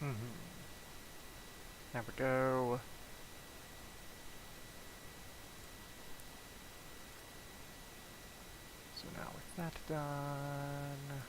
Mm-hmm. There we go. So now with that done...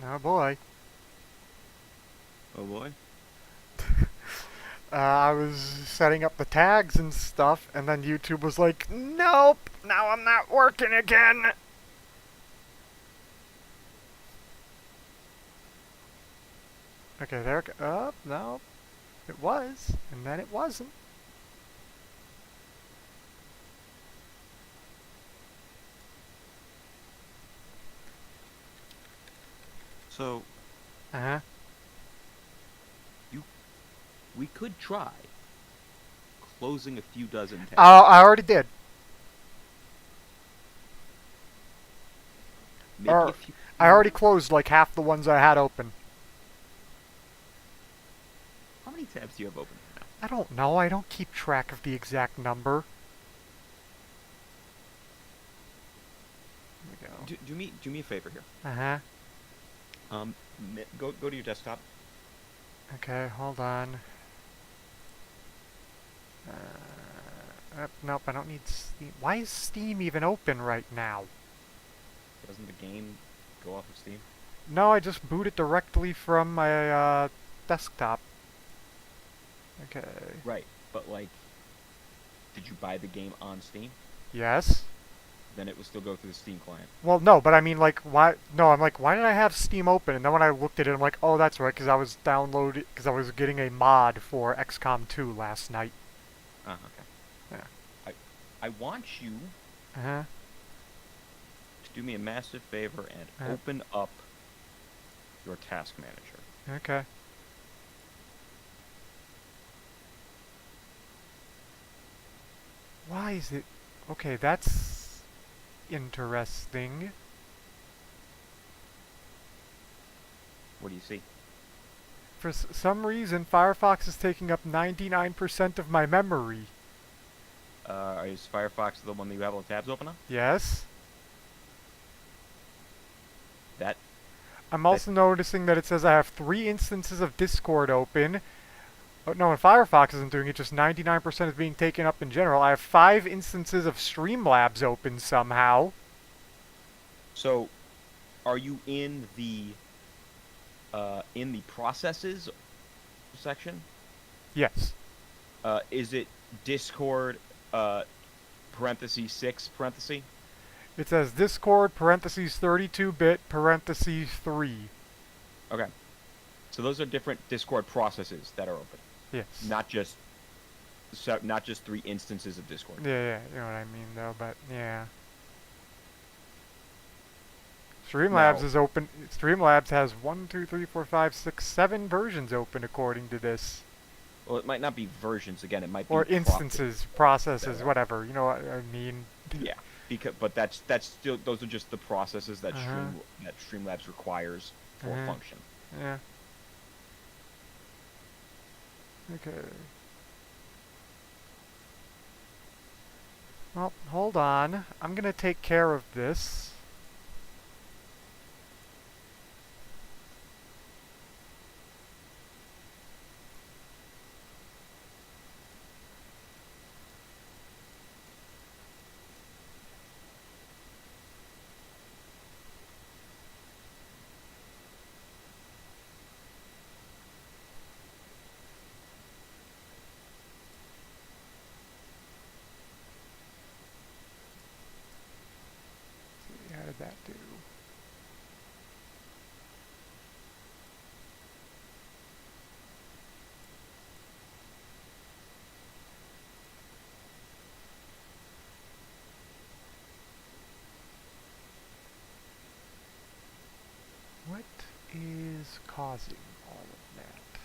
Oh boy. Oh boy. I was setting up the tags and stuff, and then YouTube was like, nope, now I'm not working again. Okay, there it oh, no, it was, and then it wasn't. So Uh-huh. you, we could try closing a few dozen Oh, tabs. I already did. Maybe a Or, few I already more. closed like half the ones I had open. How many tabs do you have open right now? I don't know, I don't keep track of the exact number. Here we go. Do me a favor here. Uh-huh. Go to your desktop. Okay, hold on. Nope, I don't need Steam. Why is Steam even open right now? Doesn't the game go off of Steam? No, I just boot it directly from my desktop. Okay. Right, but like, did you buy the game on Steam? Yes. Then it would still go through the Steam client. Well, no, but I mean, like, why? No, I'm like, why did I have Steam open? And then when I looked at it, I'm like, oh, that's right, because I was because I was getting a mod for XCOM 2 last night. Okay. Yeah. I I want you Uh huh. to do me a massive favor and Uh open up your task manager. huh. Okay. Why is it? Okay, that's interesting. What do you see? For some reason, Firefox is taking up 99% of my memory. Is Firefox the one that you have all the tabs open on? Yes. That I'm that also noticing that it says I have 3 instances of Discord open. Oh, no, when Firefox isn't doing it, just 99% is being taken up in general. I have 5 instances of Streamlabs open somehow. So, are you in the processes section? Yes. Is it Discord parentheses 6 parentheses? It says Discord parentheses 32-bit parentheses 3. Okay. So those are different Discord processes that are open, Yes. not just not just 3 instances of Discord. Yeah, yeah, you know what I mean though, but yeah. Streamlabs Now, is open. Streamlabs has 1, 2, 3, 4, 5, 6, 7 versions open according to this. well, it might not be versions. Again, it might Or be instances, processes that processes, are whatever. You know what I mean? yeah. Because but that's still those are just the processes that Uh-huh. Streamlabs requires for a Uh-huh. function. Yeah. Okay. Well, hold on. I'm gonna take care of this. causing all of that?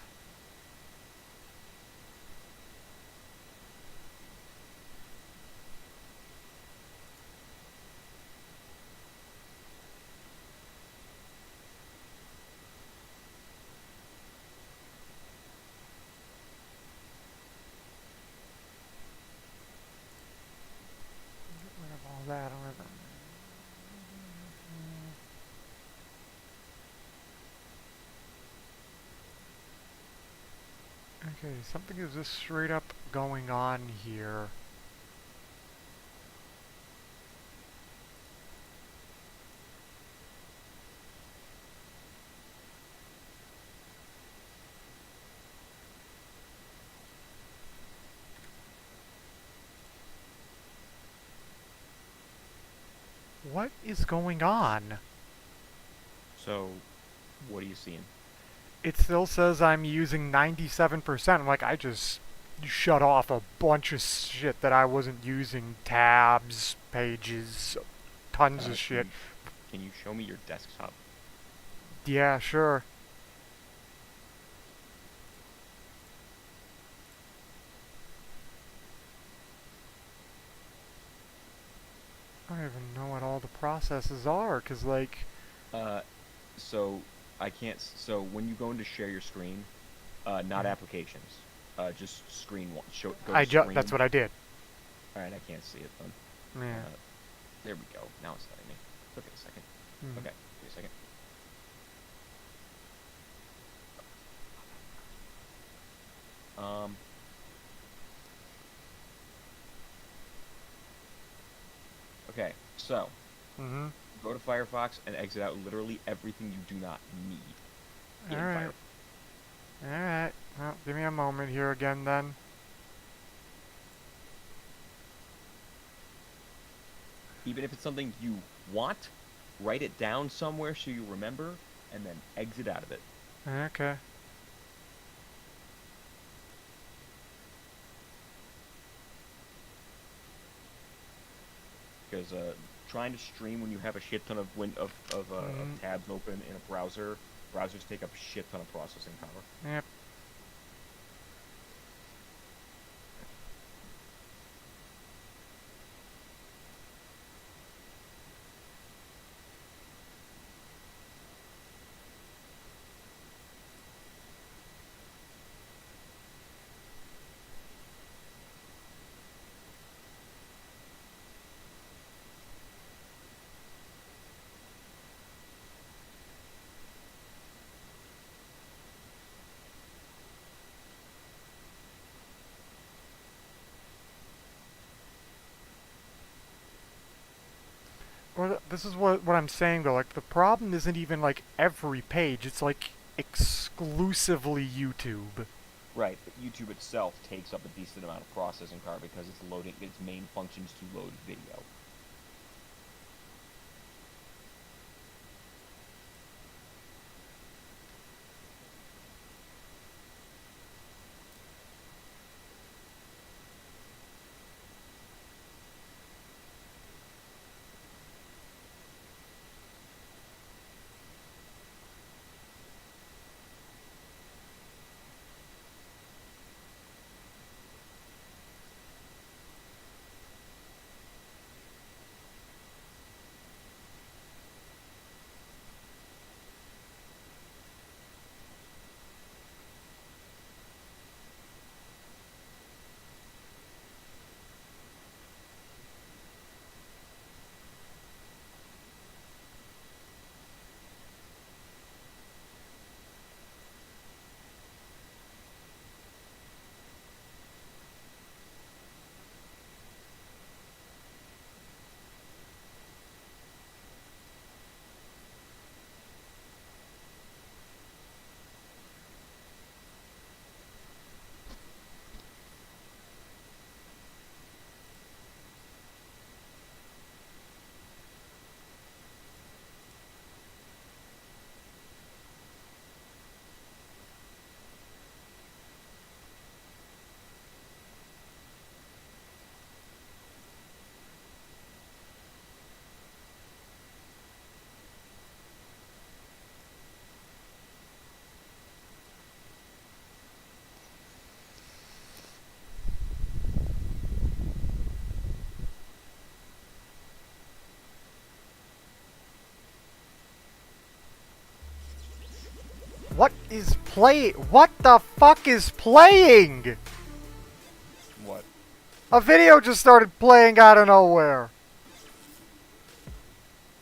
Get rid of all that. Okay, something is just straight up going on here. What is going on? So, what are you seeing? It still says I'm using 97%. I'm like, I just shut off a bunch of shit that I wasn't using. Tabs, pages, tons of Can shit. you show me your desktop? Yeah, sure. I don't even know what all the processes are, because, like, Uh, so I can't. So when you go into share your screen, not mhm. applications, just screen one. Go to That's screen. what I did. All right, I can't see it then. Yeah. Uh, there we go. Now it's letting me. Okay, a second. Mhm. Okay, wait a second. Um. Okay, so Mhm. go to Firefox and exit out literally everything you do not need All in right. Firefox. All right. Well, give me a moment here again, then. Even if it's something you want, write it down somewhere so you remember, and then exit out of it. Okay. Because trying to stream when you have a shit ton of Mhm. tabs open in a browser, browsers take up a shit ton of processing power. Yep. Well, this is what I'm saying though. Like, the problem isn't even like every page. It's like exclusively YouTube. Right, but YouTube itself takes up a decent amount of processing power because it's loading its main functions to load video. is play? What the fuck is playing? What? A video just started playing out of nowhere.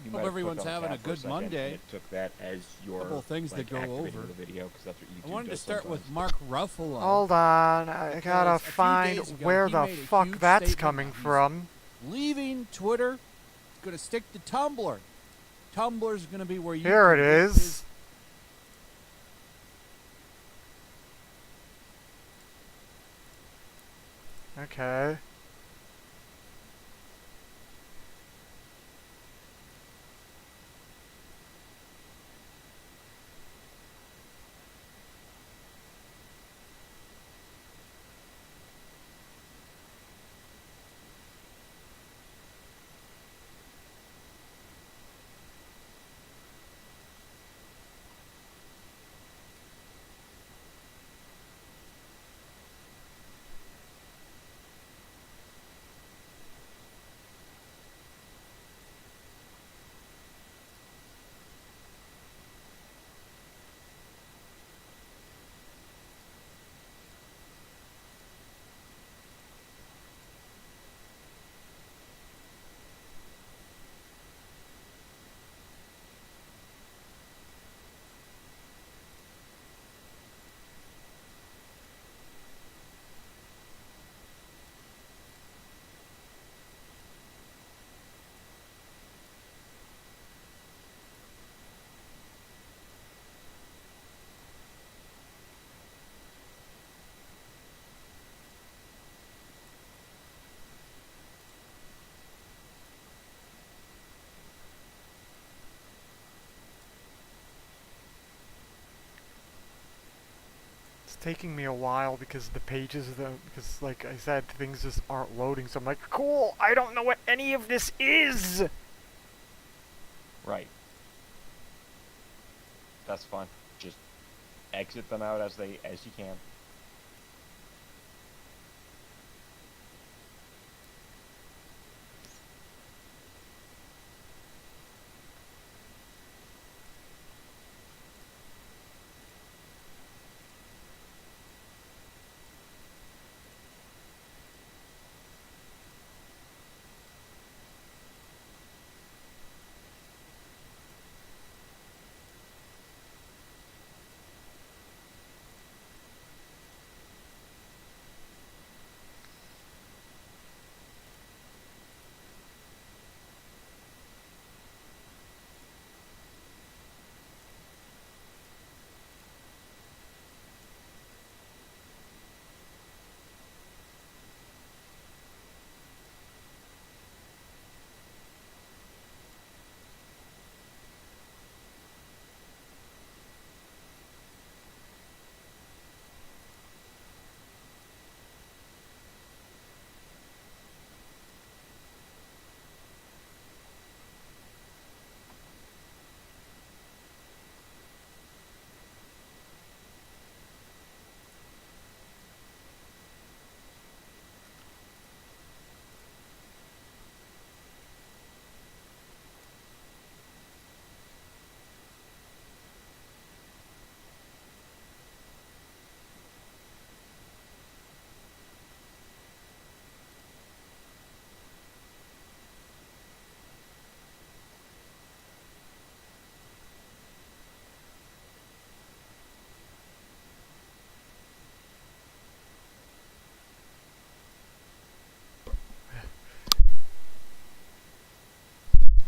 You Hope might have everyone's clicked on the having a tab for good second, Monday. And it took that as your Couple of things like, to go activating over. of the video because that's what YouTube I wanted to does start with sometimes. Mark Ruffalo. Hold on, I Because gotta a few find days ago, where he the made a fuck huge that's statement coming that he's from. Leaving Twitter, he's going to stick to Tumblr. Tumblr's going to be where you Here can it get is. his- Okay. It's taking me a while because the pages, because like I said, things just aren't loading. So I'm like, cool, I don't know what any of this is. Right. That's fine. Just exit them out as you can.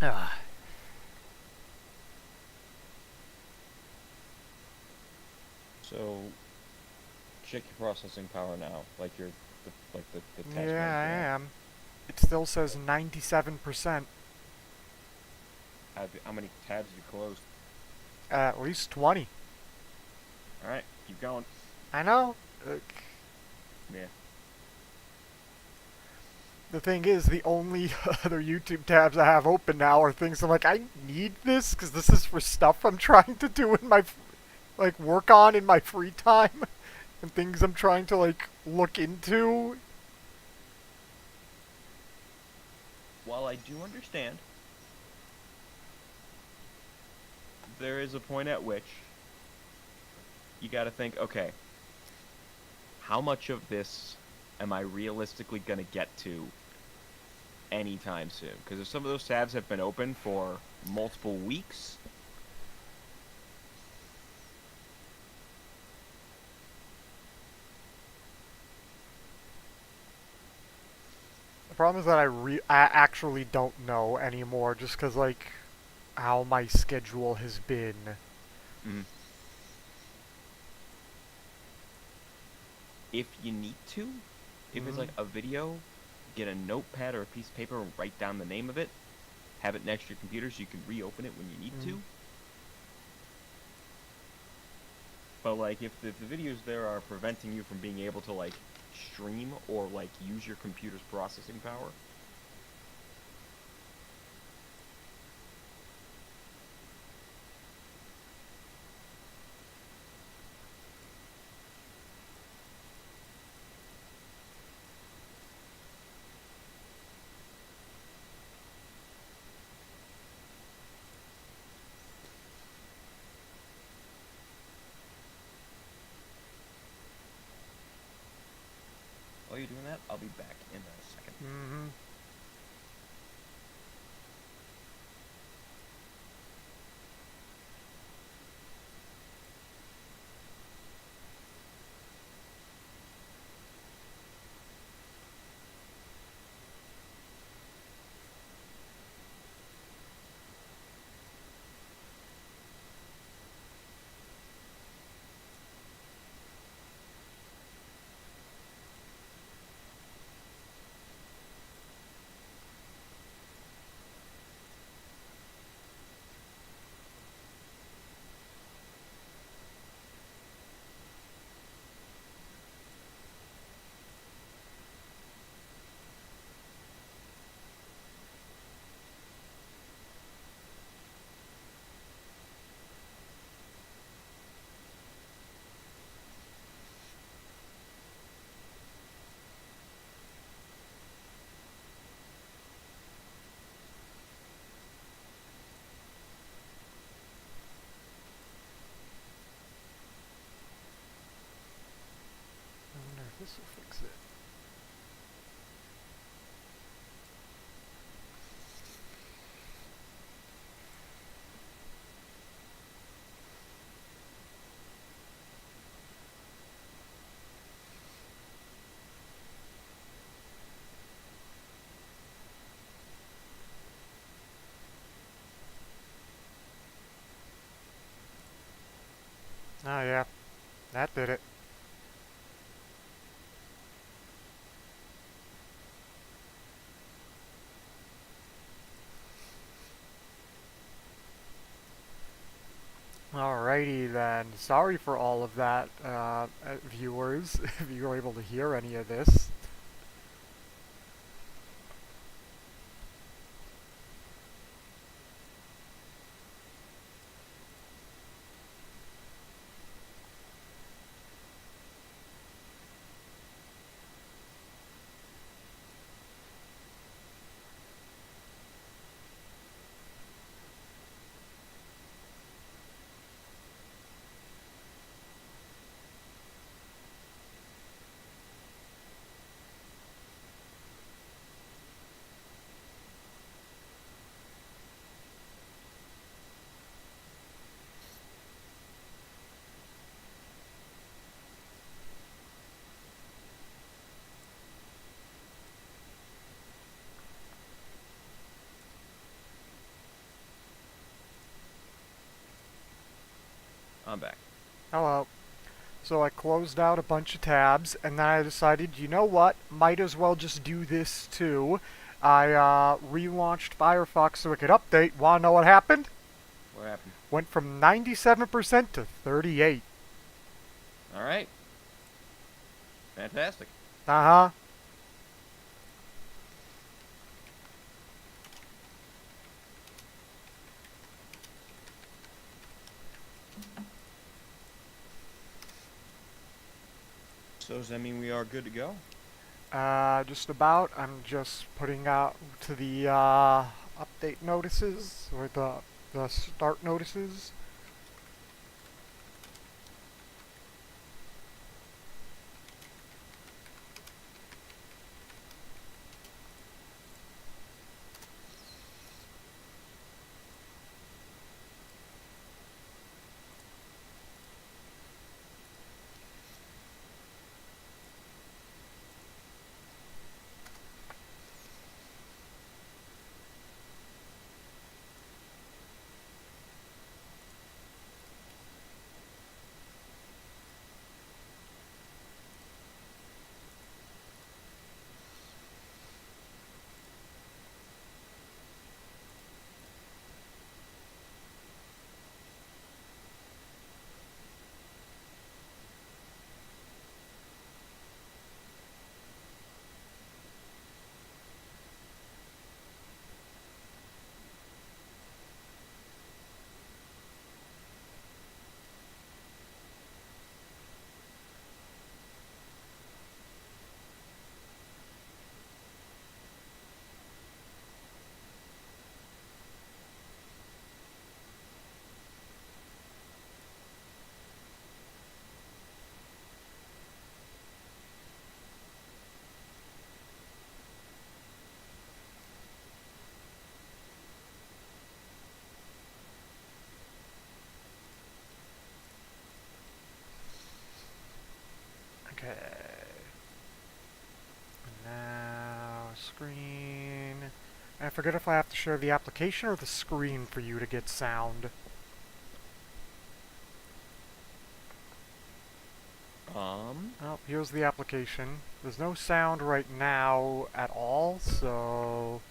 Ah. So check your processing power now, like the task Yeah, I manager. am. It still says 97%. How many tabs have you closed? At least 20. All right, keep going. I know. Yeah. The thing is, the only other YouTube tabs I have open now are things I'm like, I need this because this is for stuff I'm trying to do in my, like, work on in my free time, and things I'm trying to, like, look into. While I do understand, there is a point at which you got to think, okay, how much of this am I realistically going to get to anytime soon? Because if some of those tabs have been open for multiple weeks, The problem is that I actually don't know anymore, just because like how my schedule has been. mm, if you need to, if it's Mhm. like a video, get a notepad or a piece of paper and write down the name of it. Have it next to your computer so you can reopen it when you need Mhm. to. But like if the videos there are preventing you from being able to like stream or like use your computer's processing power, while you're doing that, I'll be back in a second. Mhm. I wonder if this will fix it. Oh yeah, that did it. Alrighty then. Sorry for all of that, viewers, if you were able to hear any of this. I'm back. Hello. So I closed out a bunch of tabs, and then I decided, you know what, might as well just do this too. I relaunched Firefox so it could update. Wanna know what happened? What happened? Went from 97% to 38. All right. Fantastic. Uh-huh. So does that mean we are good to go? Just about. I'm just putting out to the update notices, or the start notices. Okay. Now, screen. I forget if I have to share the application or the screen for you to get sound. Oh, here's the application. There's no sound right now at all, so...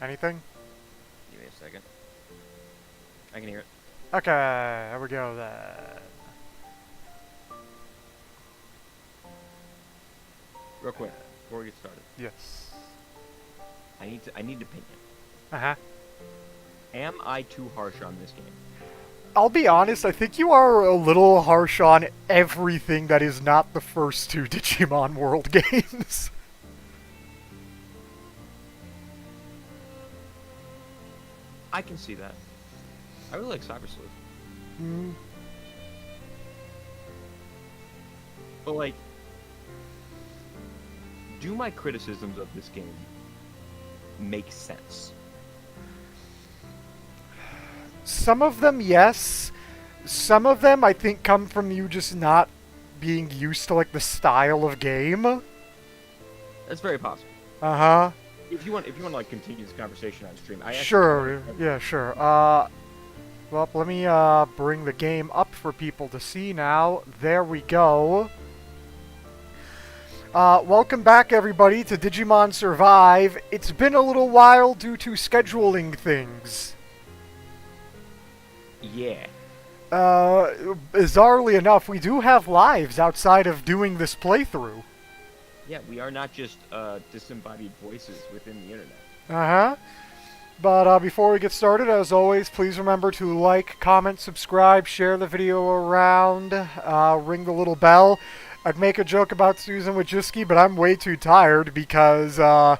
Anything? Give me a second. I can hear it. Okay, there we go then. Real quick, before we get started, Yes. I need an opinion. Uh-huh. Am I too harsh on this game? I'll be honest, I think you are a little harsh on everything that is not the first two Digimon World games. I can see that. I really like Cyber Sleuth. Mm. But, like, do my criticisms of this game make sense? Some of them, yes. Some of them, I think, come from you just not being used to, like, the style of game. That's very possible. Uh-huh. If you want to like continue this conversation on stream, I actually Sure. Yeah, sure. Well, let me, bring the game up for people to see now. There we go. Welcome back, everybody, to Digimon Survive. It's been a little while due to scheduling things. Yeah. Bizarrely enough, we do have lives outside of doing this playthrough. Yeah, we are not just disembodied voices within the internet. Uh-huh. But before we get started, as always, please remember to like, comment, subscribe, share the video around, ring the little bell. I'd make a joke about Susan Wojcicki, but I'm way too tired because I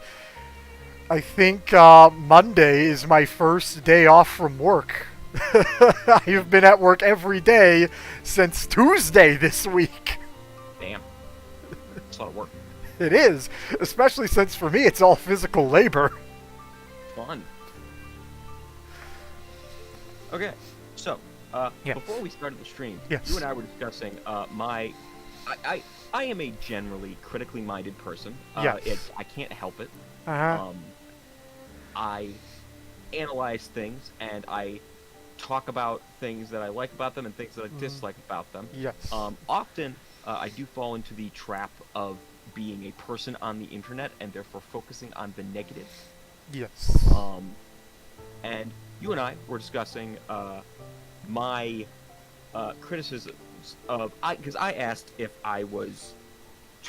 think Monday is my first day off from work. I've been at work every day since Tuesday this week. Damn. It's a lot of work. It is, especially since for me it's all physical labor. Fun. Okay, so Yes. before we started the stream, Yes. you and I were discussing I am a generally critically minded person. Yes. I can't help it. Uh-huh. I analyze things and I talk about things that I like about them and things that I dislike about them. Yes. Often I do fall into the trap of being a person on the internet and therefore focusing on the negative. Yes. And you and I were discussing my criticisms of because I asked if I was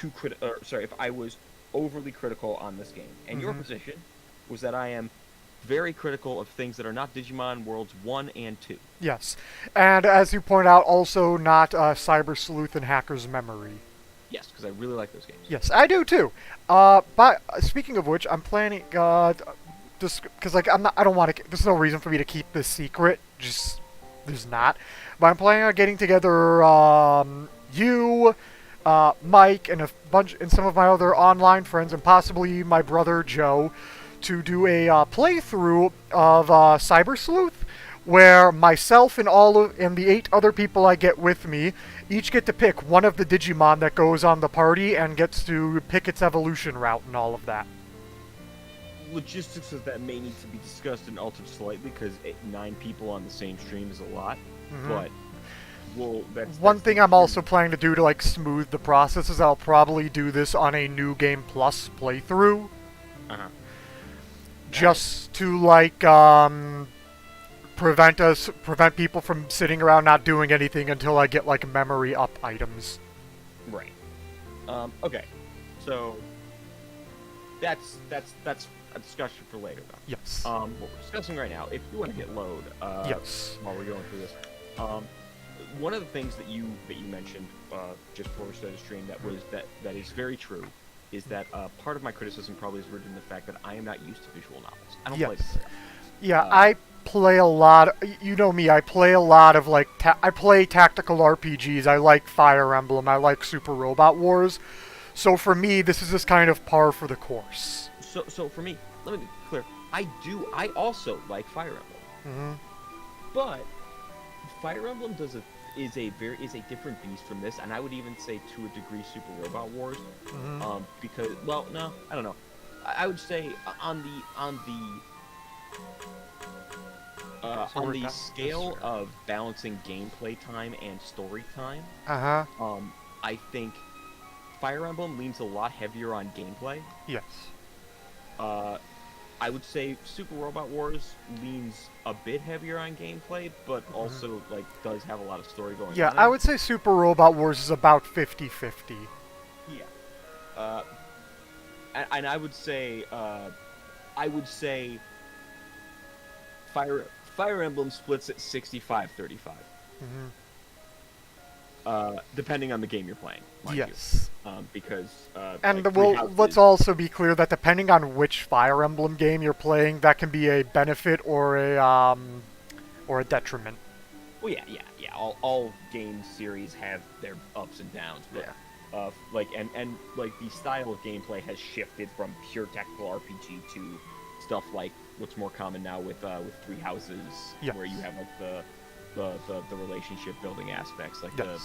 if I was overly critical on this game, and your position was that I am very critical of things that are not Digimon Worlds 1 and 2. Yes. And as you point out, also not Cyber Sleuth and Hacker's Memory. Yes, because I really like those games. Yes, I do too. But speaking of which, I'm planning just because like I don't want to. There's no reason for me to keep this secret. Just there's not. But I'm planning on getting together you, Mike, and some of my other online friends, and possibly my brother Joe, to do a playthrough of Cyber Sleuth, where myself and the 8 other people I get with me each get to pick one of the Digimon that goes on the party and gets to pick its evolution route and all of that. Logistics of that may need to be discussed and altered slightly because 9 people on the same stream is a lot. But that's one thing I'm also planning to do to like smooth the process is I'll probably do this on a New Game Plus playthrough. Just to like prevent people from sitting around not doing anything until I get like memory up items. Right. Okay. So that's a discussion for later, though. Yes. What we're discussing right now, if you want to hit load, yes. While we're going through this, one of the things that you mentioned just before we started the stream that is very true is that part of my criticism probably is rooted in the fact that I am not used to visual novels. I don't play them. Yeah, I play a lot. You know me. I play a lot of like. I play tactical RPGs. I like Fire Emblem. I like Super Robot Wars. So for me, this is just kind of par for the course. So for me, let me be clear. I also like Fire Emblem. But Fire Emblem is a different beast from this, and I would even say to a degree Super Robot Wars, because well, no, I don't know. I would say on the scale of balancing gameplay time and story time, I think Fire Emblem leans a lot heavier on gameplay. Yes. I would say Super Robot Wars leans a bit heavier on gameplay, but also like does have a lot of story going on. Yeah, I would say Super Robot Wars is about 50-50. Yeah. And I would say Fire Emblem splits at 65-35. Depending on the game you're playing. Yes. Because and like, let's also be clear that depending on which Fire Emblem game you're playing, that can be a benefit or a detriment. Well, yeah. All game series have their ups and downs. But, like like the style of gameplay has shifted from pure tactical RPG to stuff like what's more common now with Three Houses, where you have like the relationship building aspects, like the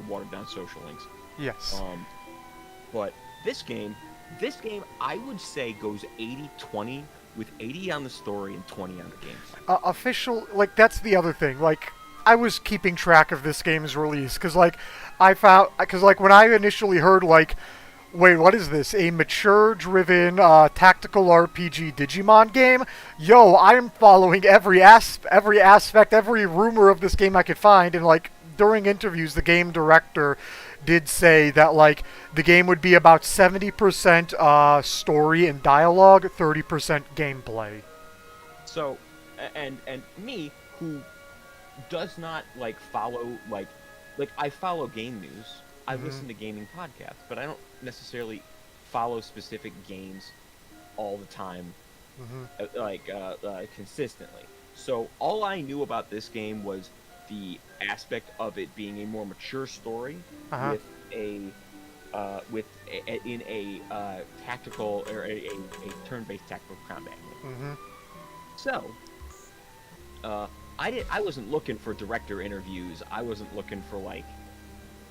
watered down social links. Yes. But this game I would say goes 80-20, with 80 on the story and 20 on the gameplay. Official, like, that's the other thing. Like, I was keeping track of this game's release, because, like, when I initially heard, like, wait, what is this? A mature-driven, tactical RPG Digimon game? Yo, I'm following every aspect, every rumor of this game I could find, and, like, during interviews, the game director did say that, like, the game would be about 70% story and dialogue, 30% gameplay. So, and me, who does not, like, follow, like I follow game news, I listen to gaming podcasts, but I don't necessarily follow specific games all the time, consistently. So all I knew about this game was the aspect of it being a more mature story in a tactical or a turn-based tactical combat game. So I wasn't looking for director interviews. I wasn't looking for like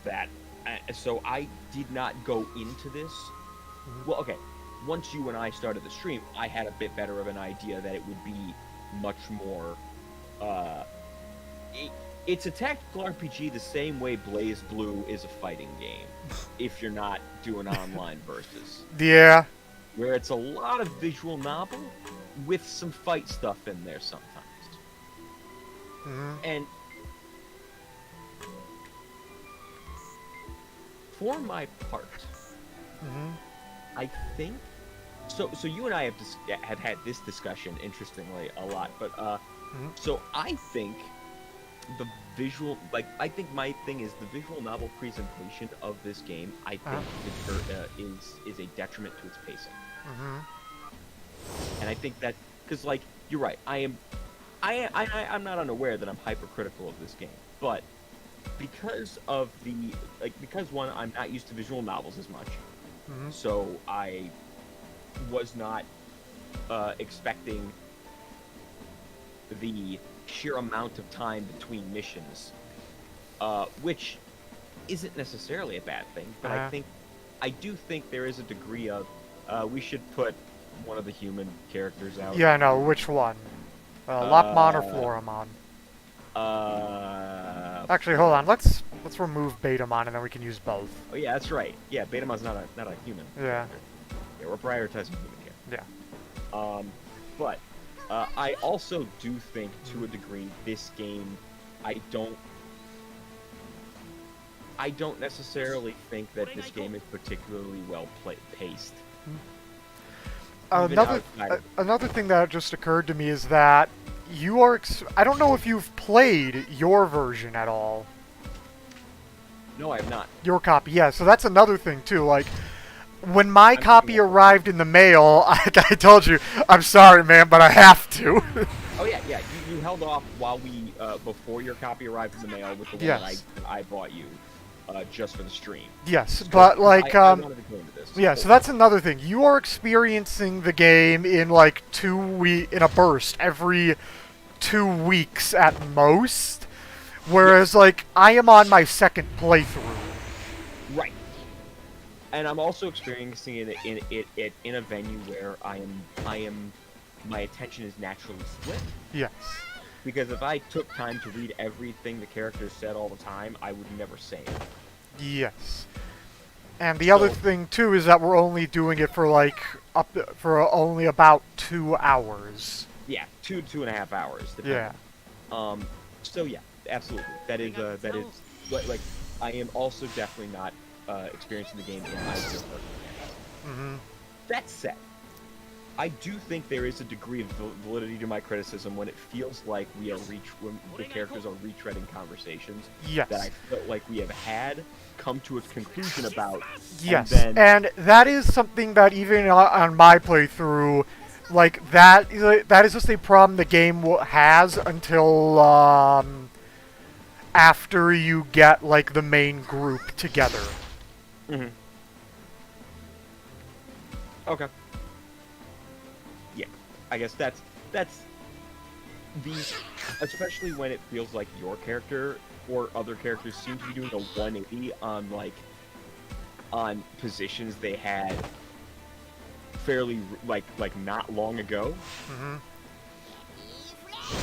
that. So I did not go into this. Well, okay. Once you and I started the stream, I had a bit better of an idea that it would be much more. It's a tactical RPG the same way Blaze Blue is a fighting game, if you're not doing online versus. Yeah. Where it's a lot of visual novel with some fight stuff in there sometimes. And for my part, I think so. You and I have had this discussion, interestingly, a lot. But so I think the visual, like, I think my thing is the visual novel presentation of this game. I think is a detriment to its pacing. And I think that because, like, you're right. I'm not unaware that I'm hypercritical of this game, but because of because one, I'm not used to visual novels as much, so I was not expecting the sheer amount of time between missions, which isn't necessarily a bad thing, but I do think there is a degree of we should put one of the human characters out. Yeah, no, which one? Lopmon or Floramon? Actually, hold on. Let's remove Betamon and then we can use both. Oh yeah, that's right. Yeah, Betamon's not a human. Yeah. Yeah, we're prioritizing human care. Yeah. But I also do think, to a degree, this game, I don't necessarily think that this game is particularly well paced. Another thing that just occurred to me is that you are. I don't know if you've played your version at all. No, I have not. Your copy, yeah. So that's another thing too. Like, when my copy arrived in the mail, I told you, I'm sorry, man, but I have to. Oh yeah. You held off while we before your copy arrived in the mail with the one that I bought you. Just for the stream. Yes, but like, I wanted to go into this. yeah. So that's another thing. You are experiencing the game in like in a burst every 2 weeks at most. Whereas, like, I am on my second playthrough. Right. And I'm also experiencing it in a venue where my attention is naturally split. Yes. Because if I took time to read everything the characters said all the time, I would never say it. Yes. And the other thing too is that we're only doing it for like for only about 2 hours. Yeah, 2.5 hours. Yeah. So yeah, absolutely. That is like I am also definitely not experiencing the game in my ideal circumstances. That said, I do think there is a degree of validity to my criticism when it feels like when the characters are retreading conversations Yes. that I felt like we have come to a conclusion about. Yes. And that is something that even on my playthrough, like that is just a problem the game has until after you get like the main group together. Mm-hmm. Okay. Yeah, I guess that's especially when it feels like your character or other characters seem to be doing a 180 on positions they had fairly like not long ago.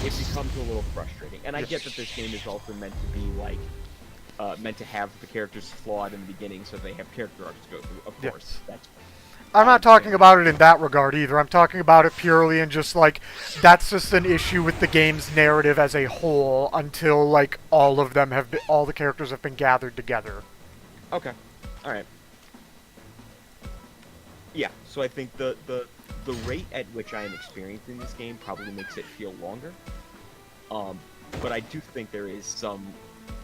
It becomes a little frustrating, and I get that this game is also meant to be like meant to have the characters flawed in the beginning so they have character arcs to go through. Of course, that's. I'm not talking about it in that regard either. I'm talking about it purely in just like that's just an issue with the game's narrative as a whole until like all the characters have been gathered together. Okay. All right. Yeah. So I think the rate at which I am experiencing this game probably makes it feel longer. But I do think there is some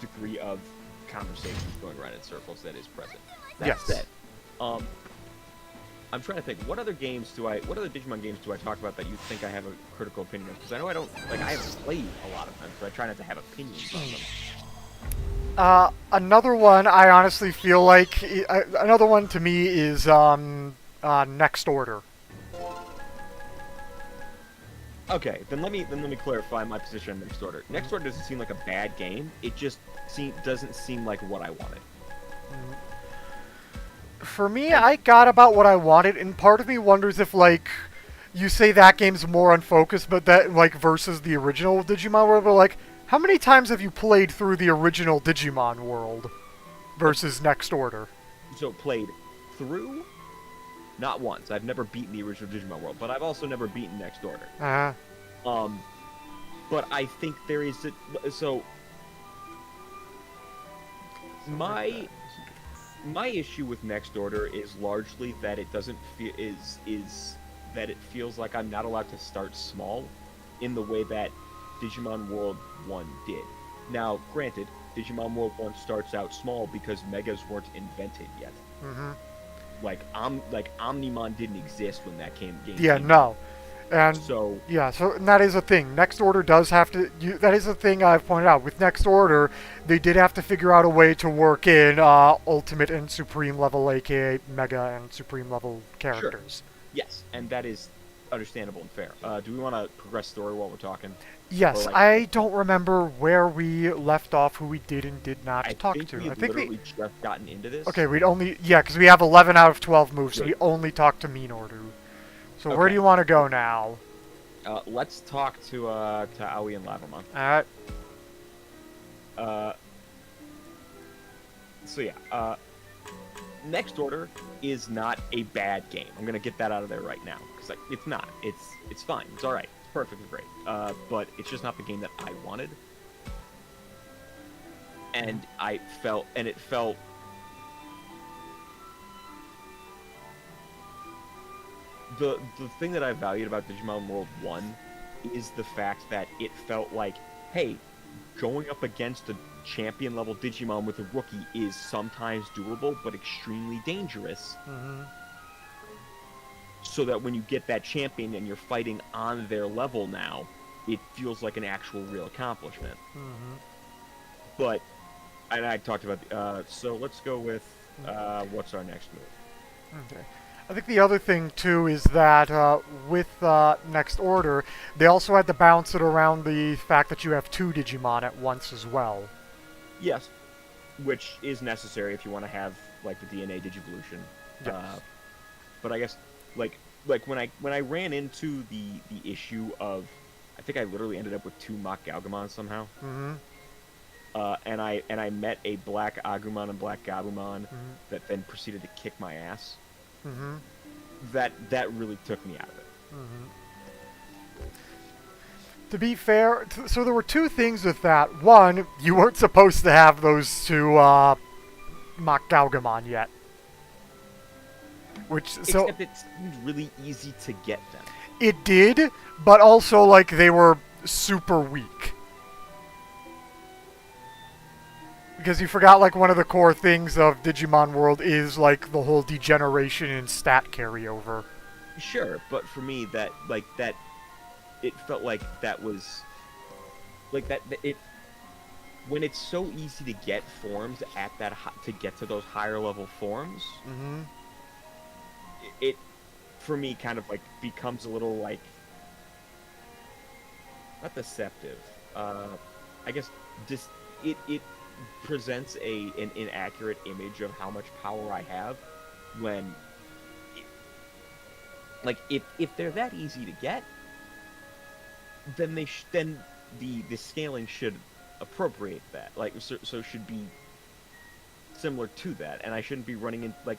degree of conversations going around in circles that is present. That said, I'm trying to think, what other Digimon games do I talk about that you think I have a critical opinion of? Because I know I haven't played a lot of them, so I try not to have opinions on them. Another one I honestly feel like, another one to me is Next Order. Okay, then let me clarify my position on Next Order. Next Order doesn't seem like a bad game. It just doesn't seem like what I wanted. For me, I got about what I wanted, and part of me wonders if, like, you say that game's more unfocused, but that, like, versus the original Digimon world, but, like, how many times have you played through the original Digimon world versus Next Order? So, played through? Not once. I've never beaten the original Digimon world, but I've also never beaten Next Order. But I think there is so... My issue with Next Order is largely that it doesn't feel is that it feels like I'm not allowed to start small in the way that Digimon World 1 did. Now, granted, Digimon World 1 starts out small because Megas weren't invented yet. Like Omnimon didn't exist when that game came out. And so and that is a thing. Next Order does have to. That is a thing I've pointed out. With Next Order, they did have to figure out a way to work in Ultimate and Supreme level, aka Mega and Supreme level characters. Sure. Yes, and that is understandable and fair. Do we want to progress story while we're talking? Yes, I don't remember where we left off, who we did and did not talk to. I think we just gotten into this. Okay, because we have 11 out of 12 moves, so we only talked to Mean Order. So where do you want to go now? Let's talk to Aoi and Lavamon. Alright. So yeah, Next Order is not a bad game. I'm gonna get that out of there right now, because it's not. It's fine. It's all right. It's perfectly great. But it's just not the game that I wanted. And it felt. The thing that I valued about Digimon World 1 is the fact that it felt like, hey, going up against a champion-level Digimon with a rookie is sometimes doable, but extremely dangerous. So that when you get that champion and you're fighting on their level now, it feels like an actual real accomplishment. But, and I talked about, so let's go with, what's our next move? Okay. I think the other thing too is that with Next Order, they also had to bounce it around the fact that you have two Digimon at once as well. Yes, which is necessary if you want to have like the DNA digivolution. Yes. But I guess like when I ran into the issue of, I think I literally ended up with two Mach Galgamon somehow. Mm-hmm. And I met a black Agumon and black Gabumon Mm-hmm. that then proceeded to kick my ass. Mm-hmm. That really took me out of it. Mm-hmm. To be fair, so there were two things with that. One, you weren't supposed to have those two Mach Galgamon yet. Except it seemed really easy to get them. It did, but also like they were super weak. Because you forgot like one of the core things of Digimon World is like the whole degeneration and stat carryover. Sure, but for me that it felt like that was like that it when it's so easy to get forms at that to get to those higher level forms. Mm-hmm. It for me kind of like becomes a little like not deceptive. I guess just it presents an inaccurate image of how much power I have when like if they're that easy to get, then then the scaling should appropriate that, like so should be similar to that, and I shouldn't be running in like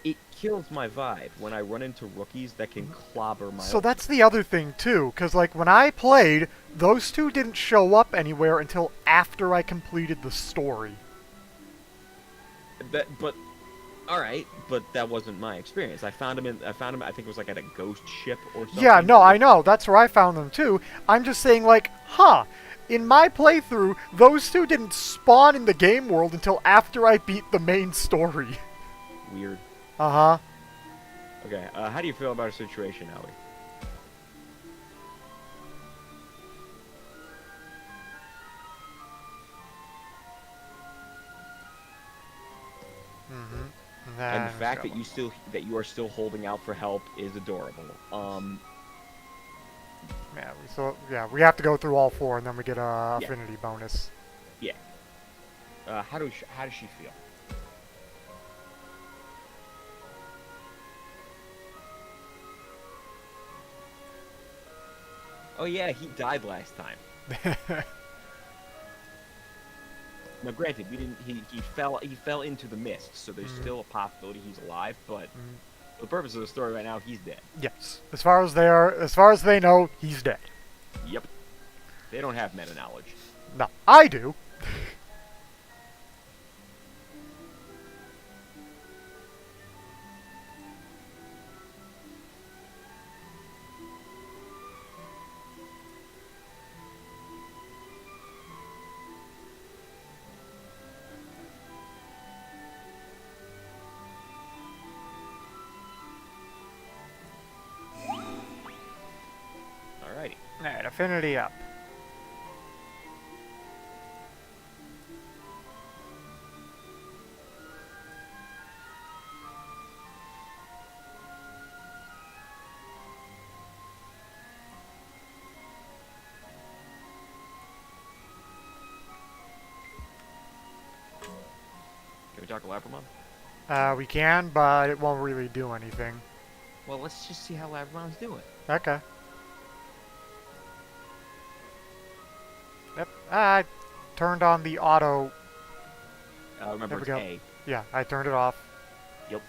it kills my vibe when I run into rookies that can clobber my So that's the other thing too, because like when I played, those two didn't show up anywhere until after I completed the story. But all right, but that wasn't my experience. I found him. I think it was like at a ghost ship or something. Yeah, no, I know. That's where I found them too. I'm just saying, like, in my playthrough, those two didn't spawn in the game world until after I beat the main story. Weird. Uh-huh. Okay, how do you feel about our situation, Ellie? Mm-hmm. And the fact that you are still holding out for help is adorable. Yeah, we have to go through all four, and then we get a affinity bonus. Yeah. How does she feel? Oh yeah, he died last time. Now, granted, we didn't. He fell into the mist, so there's still a possibility he's alive. But for the purpose of the story right now, he's dead. Yes, as far as they know, he's dead. Yep. They don't have meta knowledge. No, I do. Alrighty. Alright, affinity up. Can we talk to Labramon? We can, but it won't really do anything. Well, let's just see how Labramon's doing. Okay. Yep, I turned on the auto. Remember, There we it's go. A. Yeah, I turned it off. Yep.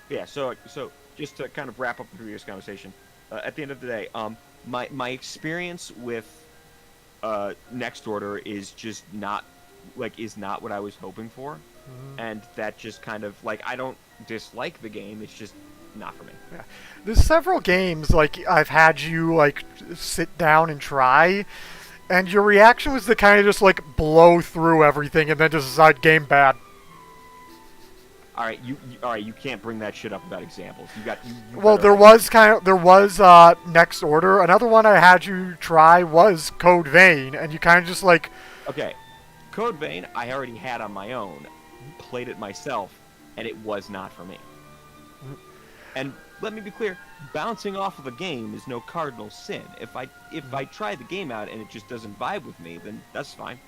Yeah. So just to kind of wrap up the previous conversation, at the end of the day, my experience with Next Order is just not what I was hoping for, and that just kind of like I don't dislike the game. It's just not for me. Yeah. There's several games like I've had you like sit down and try, and your reaction was to kind of just like blow through everything and then just decide game bad. All right, you can't bring that shit up about examples. You Well, there was Next Order. Another one I had you try was Code Vein, and you kind of just like okay. Code Vein, I already had on my own, played it myself, and it was not for me. Mm. And let me be clear, bouncing off of a game is no cardinal sin. If I try the game out and it just doesn't vibe with me, then that's fine.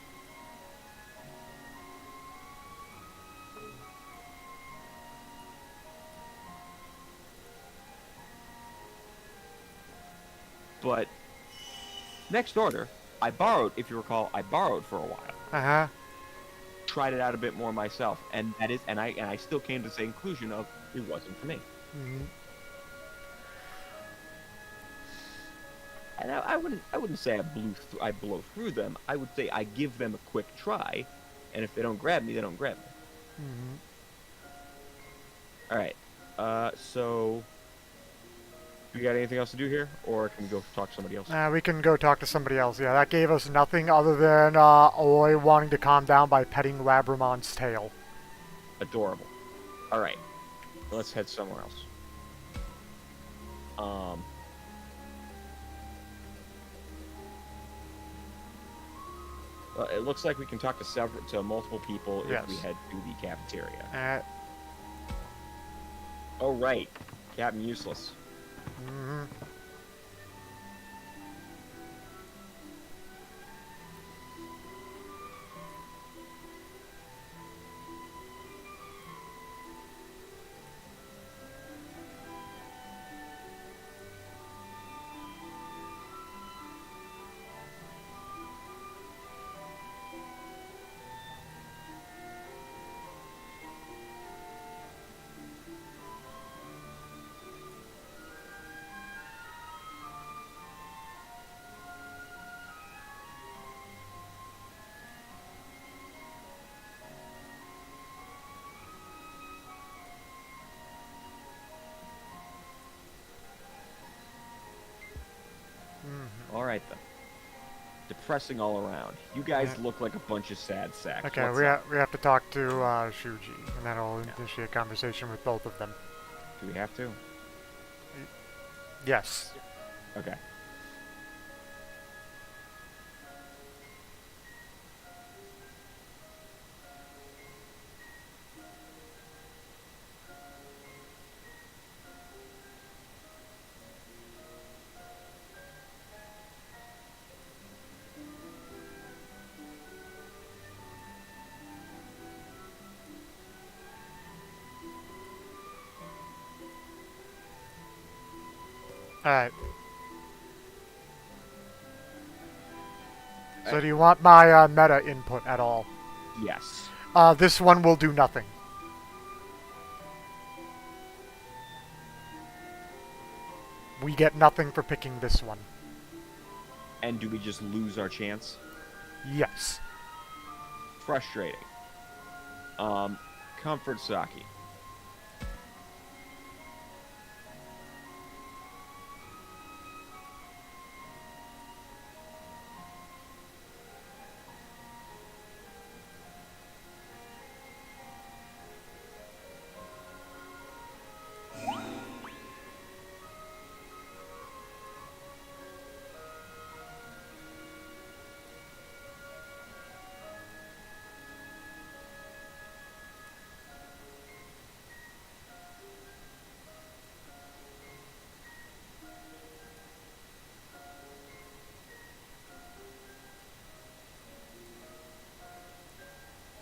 But next order, I borrowed, if you recall, I borrowed for a while. Uh-huh. Tried it out a bit more myself, and I still came to the same conclusion of it wasn't for me. Mm-hmm. And I wouldn't say I blow through them. I would say I give them a quick try, and if they don't grab me, they don't grab me. Mm-hmm. All right. So we got anything else to do here, or can we go talk to somebody else? We can go talk to somebody else. Yeah, that gave us nothing other than Oi wanting to calm down by petting Labramon's tail. Adorable. All right. Let's head somewhere else. Well, it looks like we can talk to multiple people if we Yes. head to the cafeteria. Oh, right. Captain Useless. Mm-hmm. All right, then. Depressing all around. You guys Yeah. look like a bunch of sad sacks. Okay, What's we up? we have to talk to Shuji, and that'll initiate conversation with both of them. Do we have to? Yes. Okay. Alright. So do you want my meta input at all? Yes. This one will do nothing. We get nothing for picking this one. And do we just lose our chance? Yes. Frustrating. Comfort Saki.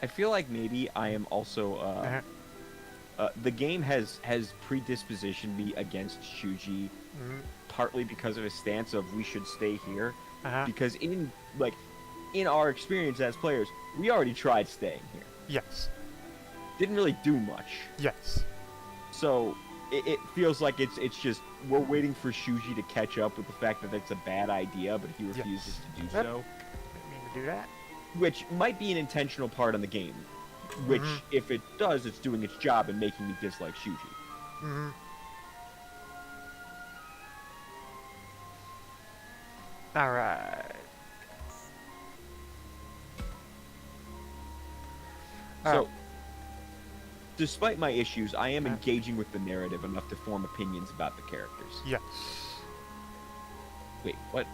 I feel like maybe I am also the game has predispositioned me against Shuji, partly because of his stance of we should stay here, because in our experience as players, we already tried staying here. Yes. Didn't really do much. Yes. So it feels like it's just we're waiting for Shuji to catch up with the fact that it's a bad idea, but he refuses to do so. Didn't mean to do that. Which might be an intentional part on the game. Which, if it does, it's doing its job and making me dislike Shuji. Alright. So, despite my issues, I am engaging with the narrative enough to form opinions about the characters. Yes. Wait, what?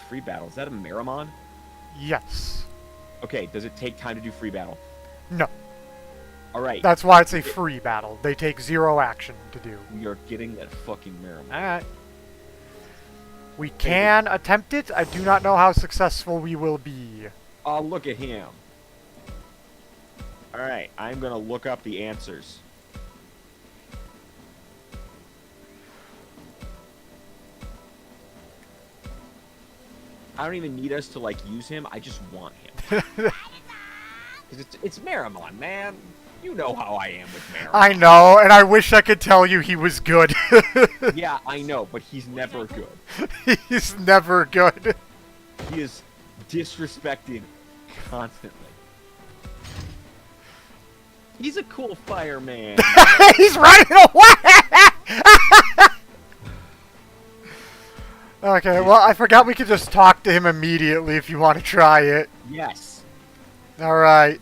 Free battle? Is that a Meramon? Yes. Okay, does it take time to do free battle? No. All right. That's why it's a free battle. They take 0 action to do. We are getting that fucking Miramon. Alright. We can attempt it. I do not know how successful we will be. Oh, look at him. All right, I'm gonna look up the answers. I don't even need us to like use him. I just want him. Because it's Miramon, man. You know how I am with Miramon. I know, and I wish I could tell you he was good. Yeah, I know, but he's never good. He's never good. He is disrespected constantly. He's a cool fireman. He's running away! Okay, well, I forgot we could just talk to him immediately if you want to try it. Yes. Alright.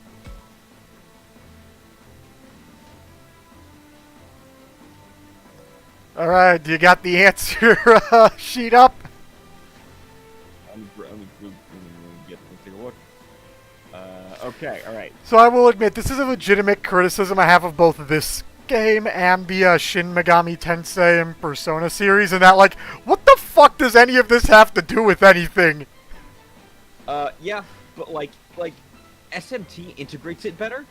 Alright, you got the answer sheet up? I'm take a look. Okay, alright. So I will admit, this is a legitimate criticism I have of both this game and the Shin Megami Tensei and Persona series, and that, like, what the fuck does any of this have to do with anything? Yeah, but like SMT integrates it better.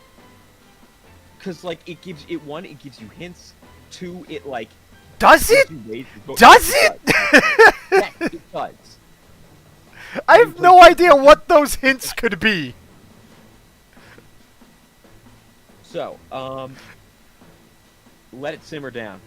Cause like it gives it gives you hints. 2, it like Does it? gives you ways to go- Does it? Yes, it does. I have no idea what those hints could be. So, let it simmer down.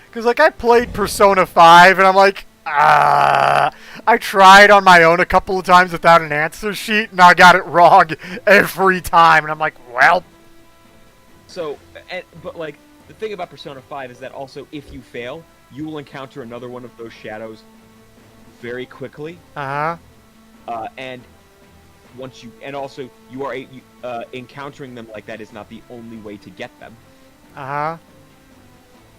Because, like, I played Persona 5, and I'm like, I tried on my own a couple of times without an answer sheet, and I got it wrong every time. And I'm like, well. So, but like, the thing about Persona 5 is that also, if you fail, you will encounter another one of those shadows very quickly. Uh-huh. And once you, and also, you are encountering them like that is not the only way to get them. Uh-huh.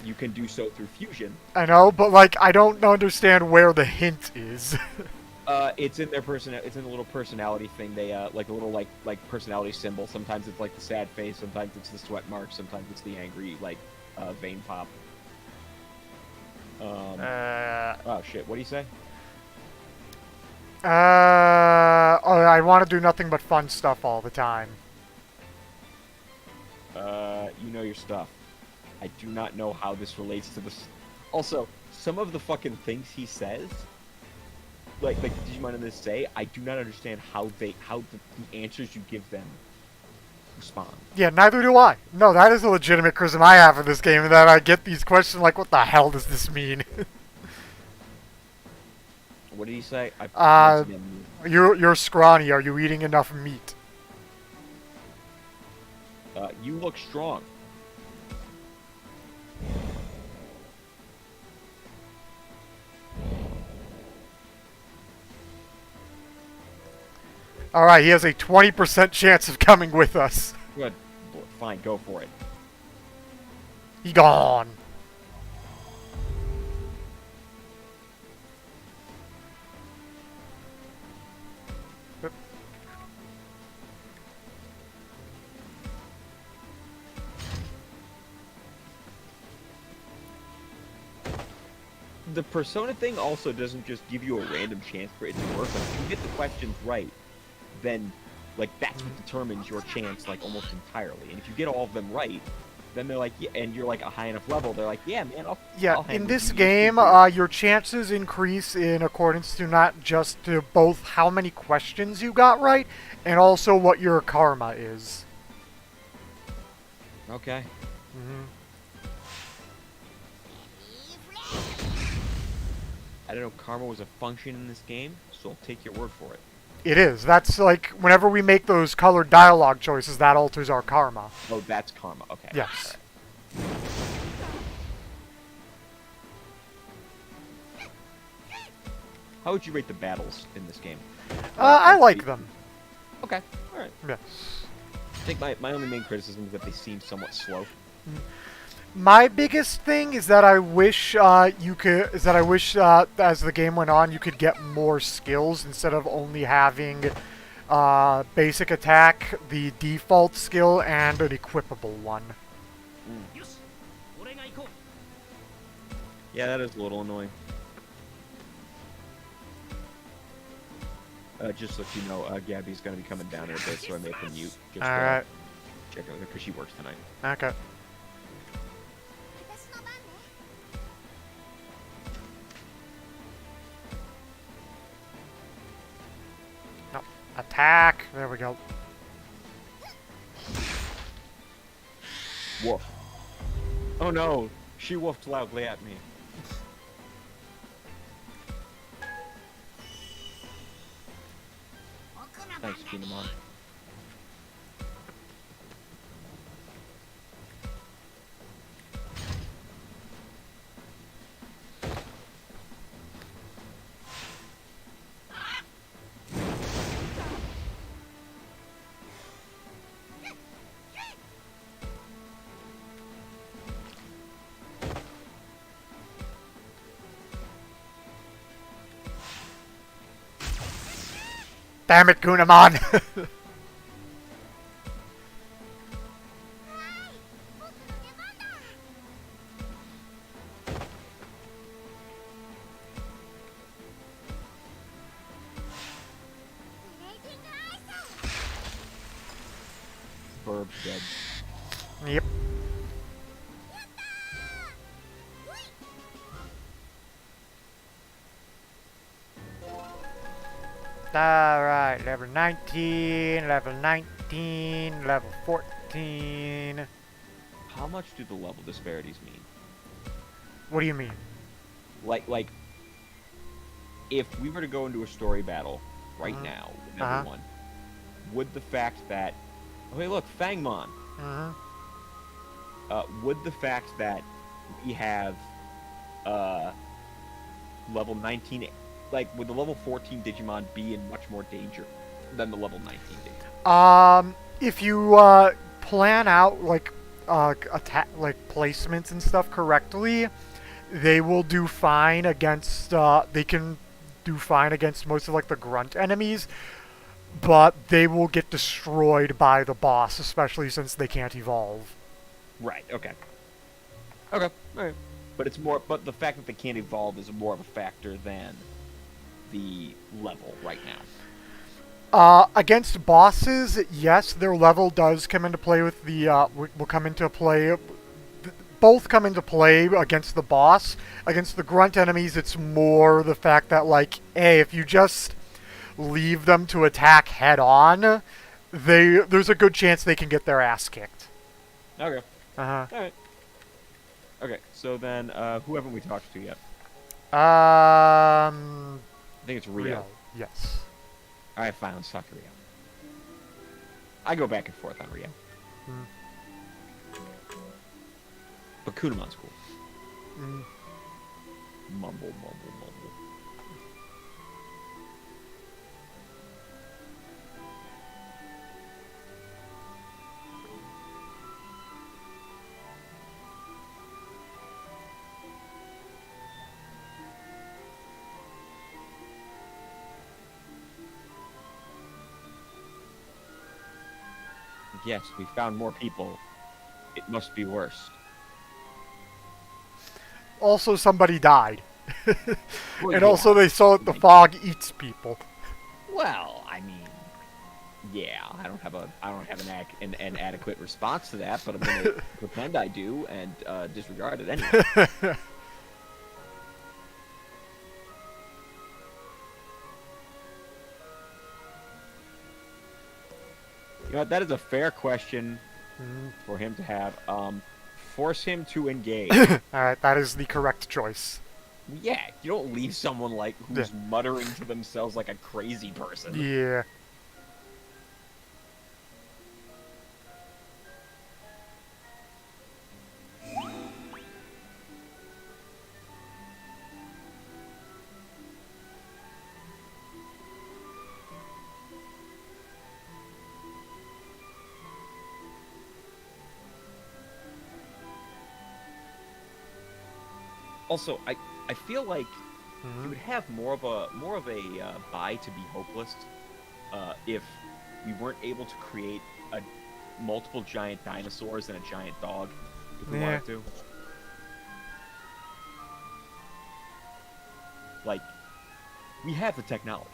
You can do so through fusion. I know, but, like, I don't understand where the hint is. It's in their it's in the little personality thing. They like a little like personality symbol. Sometimes it's like the sad face. Sometimes it's the sweat mark. Sometimes it's the angry like vein pop. Oh shit! What do you say? Oh, I want to do nothing but fun stuff all the time. You know your stuff. I do not know how this relates to this. Also, some of the fucking things he says, like the Digimon in this say, I do not understand how the answers you give them respond. Yeah, neither do I. No, that is a legitimate criticism I have in this game, that I get these questions like, what the hell does this mean? What did he say? You're scrawny. Are you eating enough meat? You look strong. Alright, he has a 20% chance of coming with us. Good. Fine, go for it. He gone. The Persona thing also doesn't just give you a random chance for it to work. Like, if you get the questions right, then, like, that's what determines your chance, like, almost entirely. And if you get all of them right, then they're like, yeah, and you're, like, a high enough level, they're like, yeah, man, I'll Yeah, hang in with this you. game, your chances increase in accordance to not just to both how many questions you got right, and also what your karma is. Okay. Mm-hmm. I don't know, karma was a function in this game, so I'll take your word for it. It is. That's like, whenever we make those colored dialogue choices, that alters our karma. Oh, that's karma. Okay. Yes. How would you rate the battles in this game? I like them. Okay. All right. Yes. I think my only main criticism is that they seem somewhat slow. My biggest thing is that I wish as the game went on, you could get more skills instead of only having basic attack, the default skill, and an equipable one. Yeah, that is a little annoying. Just so you know, Gabby's gonna be coming down in a bit, so I made her mute. Just Alright. check with her because she works tonight. Okay. No. Attack! There we go. Woof. Oh no! She woofed loudly at me. Thanks, Digimon. Damn it, Kunamon! Burb's dead. Yep. Alright, level 19, level 19, level 14. How much do the level disparities mean? What do you mean? Like, if we were to go into a story battle right Mhm. now with Uh-huh. everyone, would the fact that, oh hey look, Fangmon, Mm-hmm. would the fact that we have level 19, like, would the level 14 Digimon be in much more danger than the level 19 Digimon? If you plan out like attack like placements and stuff correctly, they will do fine against. They can do fine against most of like the grunt enemies, but they will get destroyed by the boss, especially since they can't evolve. Right. Okay. Okay. All right. But it's more. But the fact that they can't evolve is more of a factor than the level right now. Against bosses, yes, their level does come into play with the will come into play. Both come into play against the boss. Against the grunt enemies, it's more the fact that like, hey, if you just leave them to attack head on, there's a good chance they can get their ass kicked. Okay. Uh All right. Okay. So then, who haven't we talked to yet? huh. I think it's Rio. Yes. All right, fine. Let's talk to Rio. I go back and forth on Rio. Mm. But Kunamon's cool. Mm. Mumble, mumble, mumble. Yes, we found more people. It must be worse. Also, somebody died. Well, And yeah. also, they saw that the fog eats people. Well, I mean, yeah, I don't have an adequate response to that, but I'm gonna pretend I do and disregard it anyway. You know what? That is a fair question for him to have. Force him to engage. Alright, that is the correct choice. Yeah, you don't leave someone like who's Yeah. muttering to themselves like a crazy person. Yeah. Also, I feel like you would have more of a buy to be hopeless if we weren't able to create multiple giant dinosaurs and a giant dog, if we Yeah. wanted to. Like, we have the technology.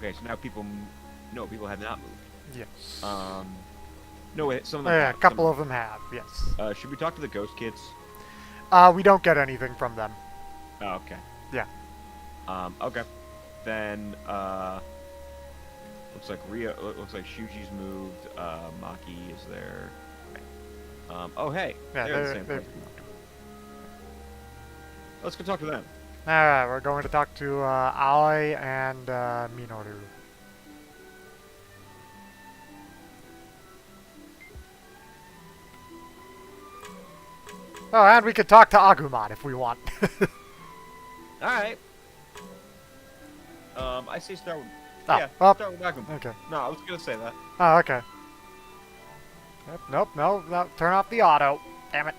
Okay, so now people have not moved. Yes. No, wait, some of Oh, them yeah, a have. couple of them have. Yes. Should we talk to the ghost kids? We don't get anything from them. Oh, okay. Yeah. Okay. Then, looks like Shuji's moved. Maki is there. Okay. Oh, hey. Yeah, They're in the same they're place. Let's go talk to them. Alright, we're going to talk to Aoi and Minoru. Oh, and we could talk to Agumon if we want. Alright. I say start with... Oh, yeah, well, start with Agumon. okay. No, I was gonna say that. Oh, okay. Yep, nope, no, turn off the auto. Damn it.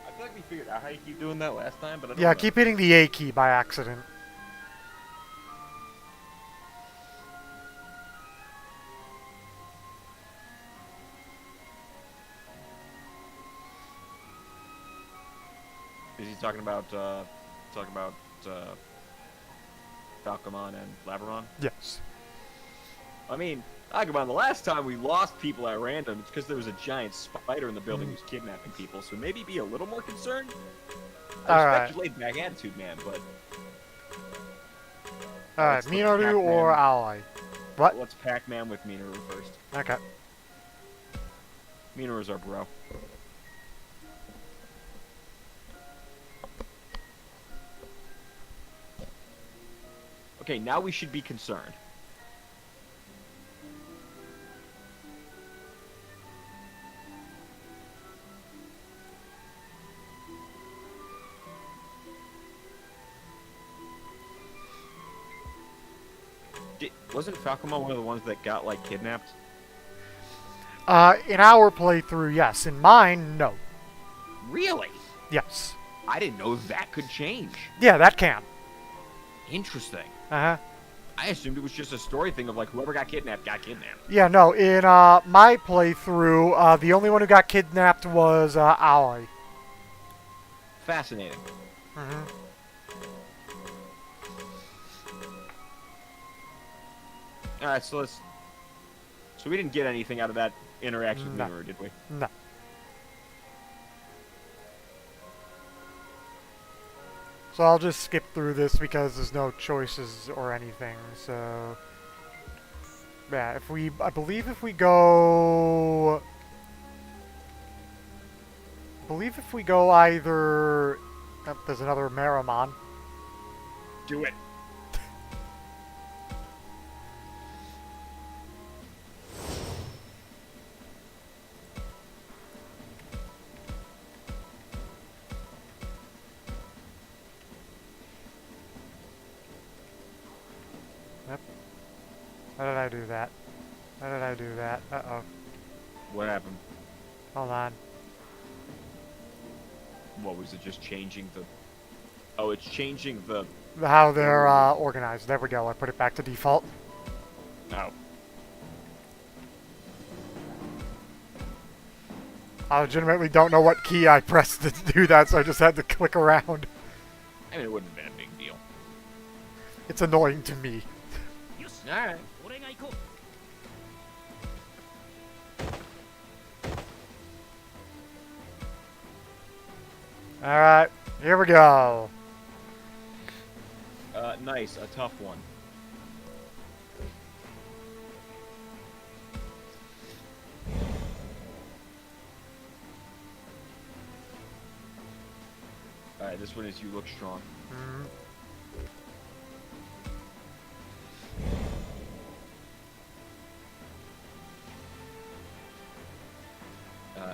I feel like we figured out how you keep doing that last time, but I don't Yeah, know. keep hitting the A key by accident. Is he talking about Falcomon and Laveron? Yes. I mean, Agumon, the last time we lost people at random, it's because there was a giant spider in the building who was kidnapping people, so maybe be a little more concerned? I respect your laid-back attitude, man, but... Alright, Let's look Minoru Pac-Man. or Aoi? What? Let's Pac-Man with Minoru first. Okay. Minoru's our bro. Okay, now we should be concerned. Wasn't Falcomon one of the ones that got, like, kidnapped? In our playthrough, yes. In mine, no. Really? Yes. I didn't know that could change. Yeah, that can. Interesting. Uh-huh. I assumed it was just a story thing of, like, whoever got kidnapped got kidnapped. Yeah, no, in my playthrough, the only one who got kidnapped was Aoi. Fascinating. Mm-hmm. Alright, so let's... So we didn't get anything out of that interaction with No. Minoru, did we? No. So I'll just skip through this because there's no choices or anything, so... Yeah, I believe if we go... either... Oh, there's another Marimon. Do it. How did I do that? How did I do that? Uh-oh. What happened? Hold on. What was it, just changing the... Oh, it's changing the... How they're organized. There we go. I put it back to default. Oh. I legitimately don't know what key I pressed to do that, so I just had to click around. I mean, it wouldn't have been a big deal. It's annoying to me. Alright. Alright, here we go. Nice. A tough one. Alright, this one is you look strong. Mm.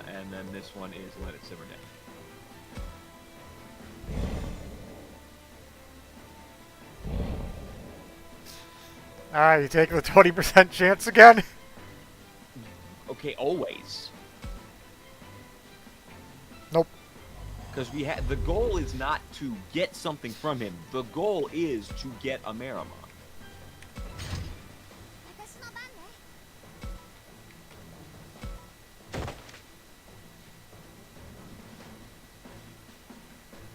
And then this one is let it simmer down. Alright, you take the 20% chance again? Okay, always. Nope. Because the goal is not to get something from him. The goal is to get a Meramon.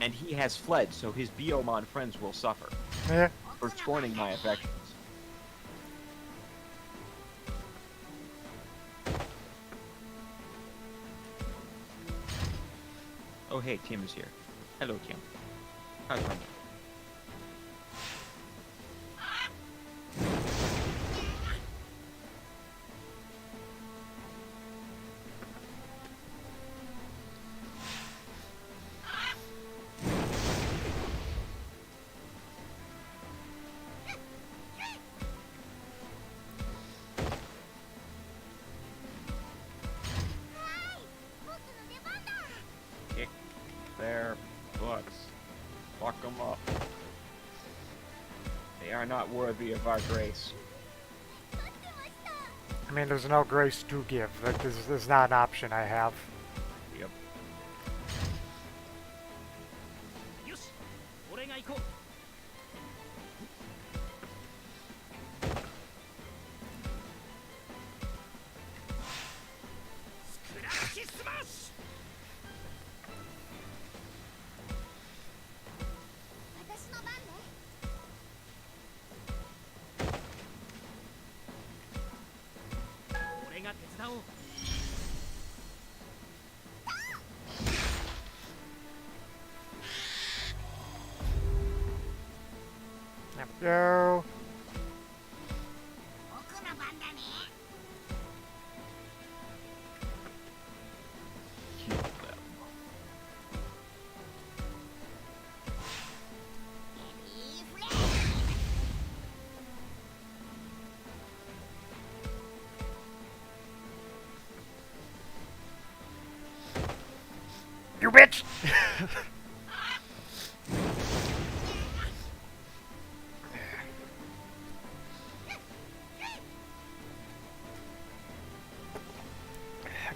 And he has fled, so his Biomon friends will suffer Yeah. for scorning my affections. Oh hey, Tim is here. Hello, Tim. How's my name? Kick their butts. Fuck them up. They are not worthy of our grace. I mean, there's no grace to give. This is not an option I have. Yep. There we go. Kill them. You bitch!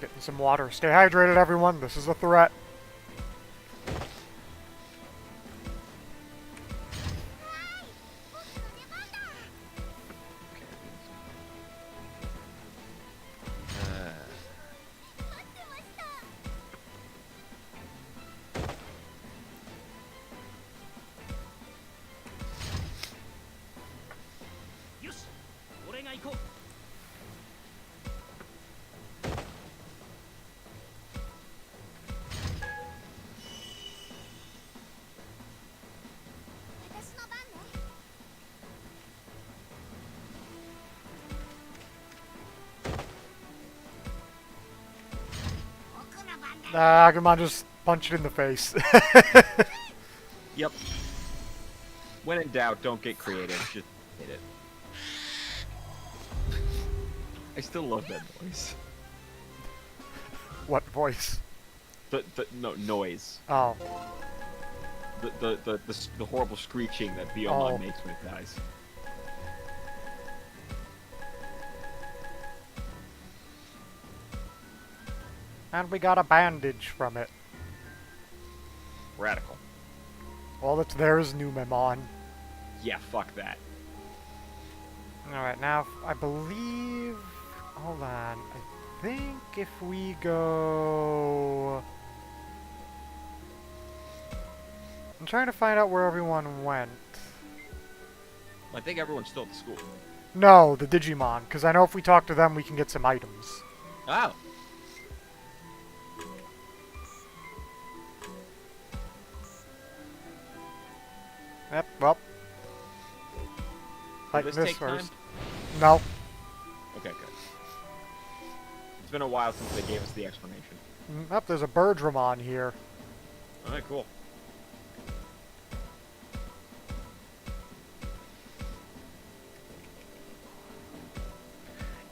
Getting some water. Stay hydrated, everyone. This is a threat. Agumon just punched it in the face. Yep. When in doubt, don't get creative. Just hit it. I still love that noise. What voice? No noise. Oh. The horrible screeching that Biomon makes when it dies. And we got a bandage from it. Radical. All that's there is Numemon. Yeah, fuck that. Alright, now I believe... Hold on. I think if we go... I'm trying to find out where everyone went. I think everyone's still at the school. No, the Digimon, because I know if we talk to them we can get some items. Oh. Yep, well. Will Fighting this this take first. time? No. Okay, good. It's been a while since they gave us the explanation. There's a Birdramon here. Alright, cool.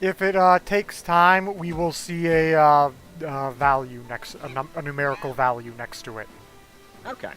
If it takes time, we will see a value next, a numerical value next to it. Okay.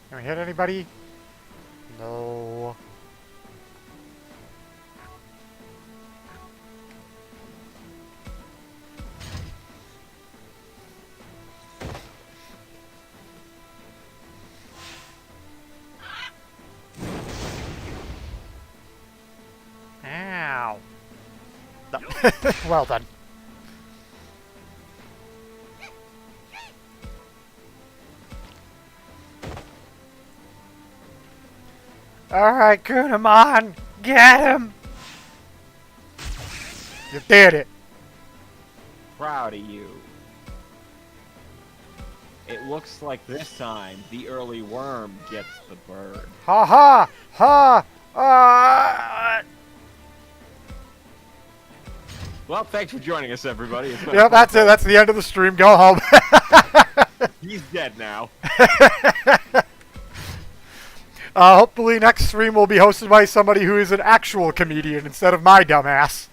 Can we hit anybody? No. Ow. No. Well done. Alright, Kunamon! Get him! You did it! Proud of you. It looks like this time the early worm gets the bird. Ha ha! Ha! Well, thanks for joining us, everybody. It's been Yeah, that's it. That's the end of the stream. Go home. He's dead now. Hopefully next stream will be hosted by somebody who is an actual comedian instead of my dumbass.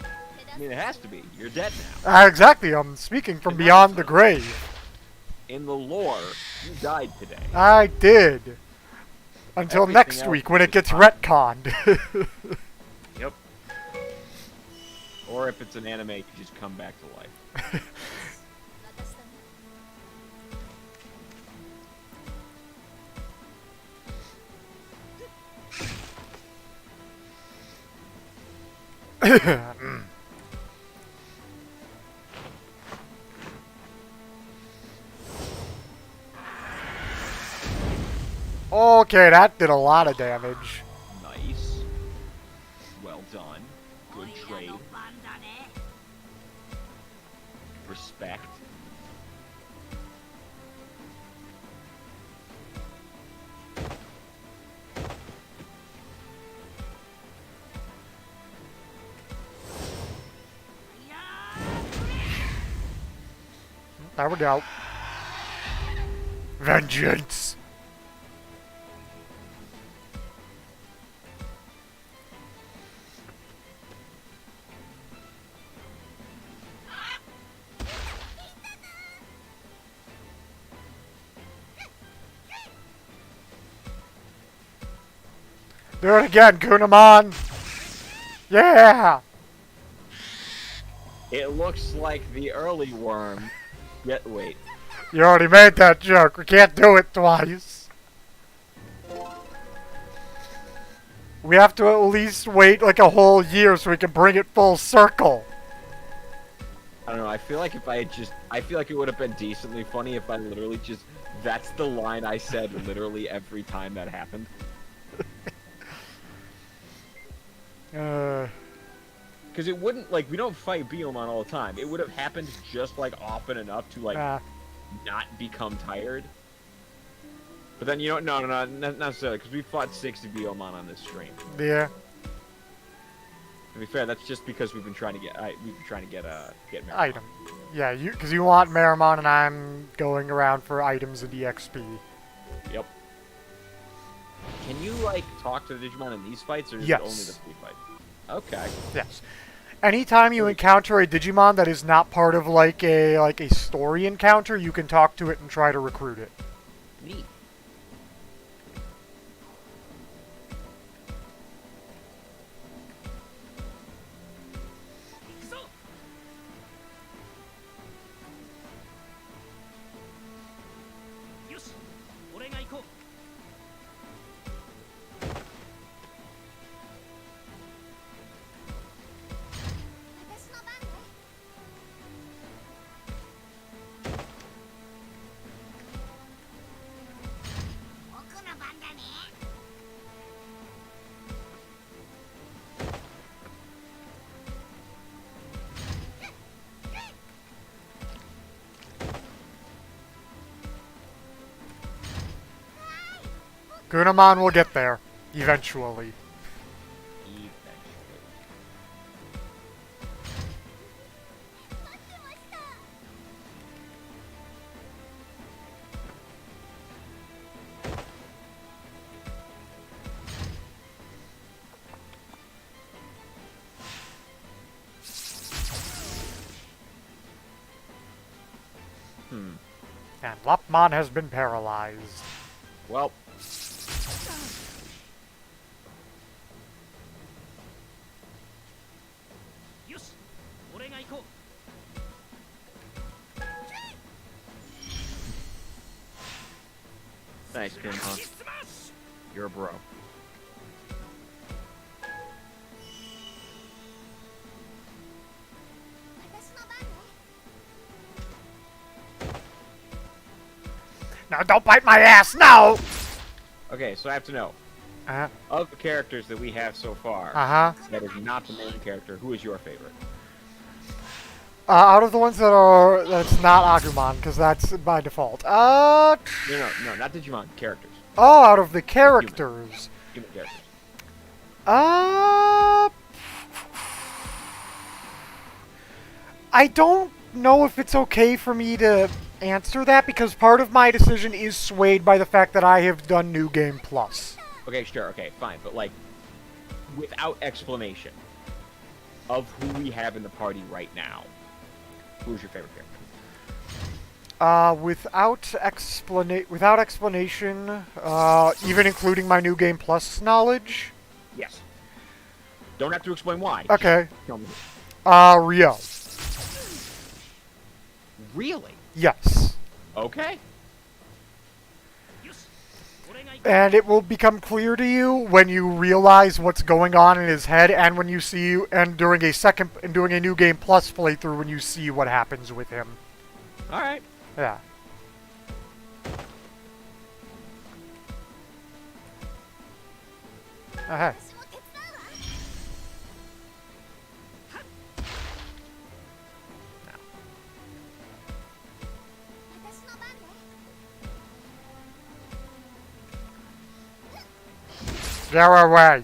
I mean, it has to be. You're dead now. Exactly. I'm speaking from beyond the grave. In the lore, you died today. I did. Until Everything next else week when it is gets fine. retconned. Yep. Or if it's an anime, you just come back to life. Okay, that did a lot of damage. Nice. Well done. Good trade. Respect. There we go. Vengeance! Do it again, Kunamon! Yeah! It looks like the early worm. Wait. You already made that joke. We can't do it twice. We have to at least wait like a whole year so we can bring it full circle. I don't know. I feel like I feel like it would have been decently funny if I literally just. That's the line I said literally every time that happened. Because it wouldn't, like, we don't fight Biyomon all the time. It would have happened just, like, often enough to, like, not become tired. But then, you know, no, not necessarily, because we fought 60 Biyomon on this stream. Yeah. To be fair, that's just because we've been trying to get Meramon. Item. Yeah, because you want Meramon and I'm going around for items and EXP. Yep. Can you, like, talk to the Digimon in these fights, or is Yes. it only the free fight? Okay. Yes. Anytime you encounter a Digimon that is not part of like a story encounter, you can talk to it and try to recruit it. Neat. Gunamon will get there eventually. Eventually. And Lapmon has been paralyzed. Well. Nice, Gunamon. You're a bro. No, don't bite my ass, no! Okay, so I have to know. Uh-huh. Of the characters that we have so far, Uh-huh. that is not the main character, who is your favorite? Out of the ones that's not Agumon, because that's by default. No, not Digimon. Characters. Oh, out of the characters. Human characters. I don't know if it's okay for me to answer that, because part of my decision is swayed by the fact that I have done New Game Plus. Okay, sure, okay, fine. But, like, without explanation of who we have in the party right now, who's your favorite character? Without explanation, even including my New Game Plus knowledge. Yes. Don't have to explain why. Okay. Just tell me. Rio. Really? Yes. Okay. And it will become clear to you when you realize what's going on in his head, and when you see, and doing a New Game Plus playthrough, when you see what happens with him. All right. Yeah. Okay. Go away.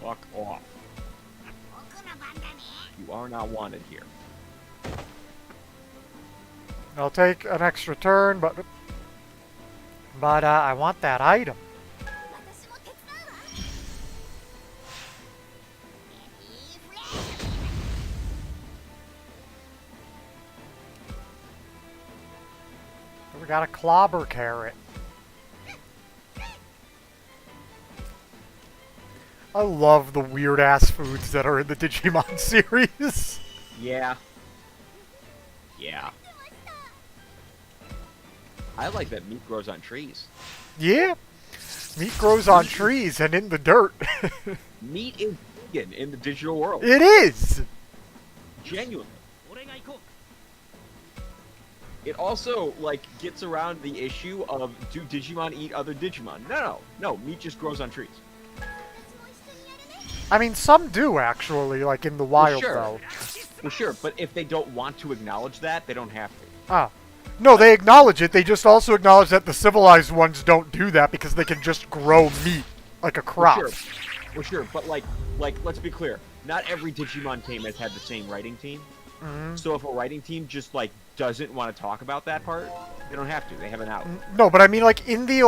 Fuck off. You are not wanted here. I'll take an extra turn, but I want that item. We got a clobber carrot. I love the weird ass foods that are in the Digimon series. Yeah. Yeah. I like that meat grows on trees. Yeah. Meat grows on trees and in the dirt. Meat is vegan in the digital world. It is. Genuinely. It also, like, gets around the issue of, do Digimon eat other Digimon? No, meat just grows on trees. I mean, some do, actually, like in the wild, sure. though. Well, sure, but if they don't want to acknowledge that, they don't have to. Ah. No, they acknowledge it, they just also acknowledge that the civilized ones don't do that because they can just grow meat, like a crop. Well, sure, but, like, let's be clear. Not every Digimon team has had the same writing team. Mm-hmm. So if a writing team just, like, doesn't want to talk about that part, They don't have to. They have an out. No, but I mean, like, in the,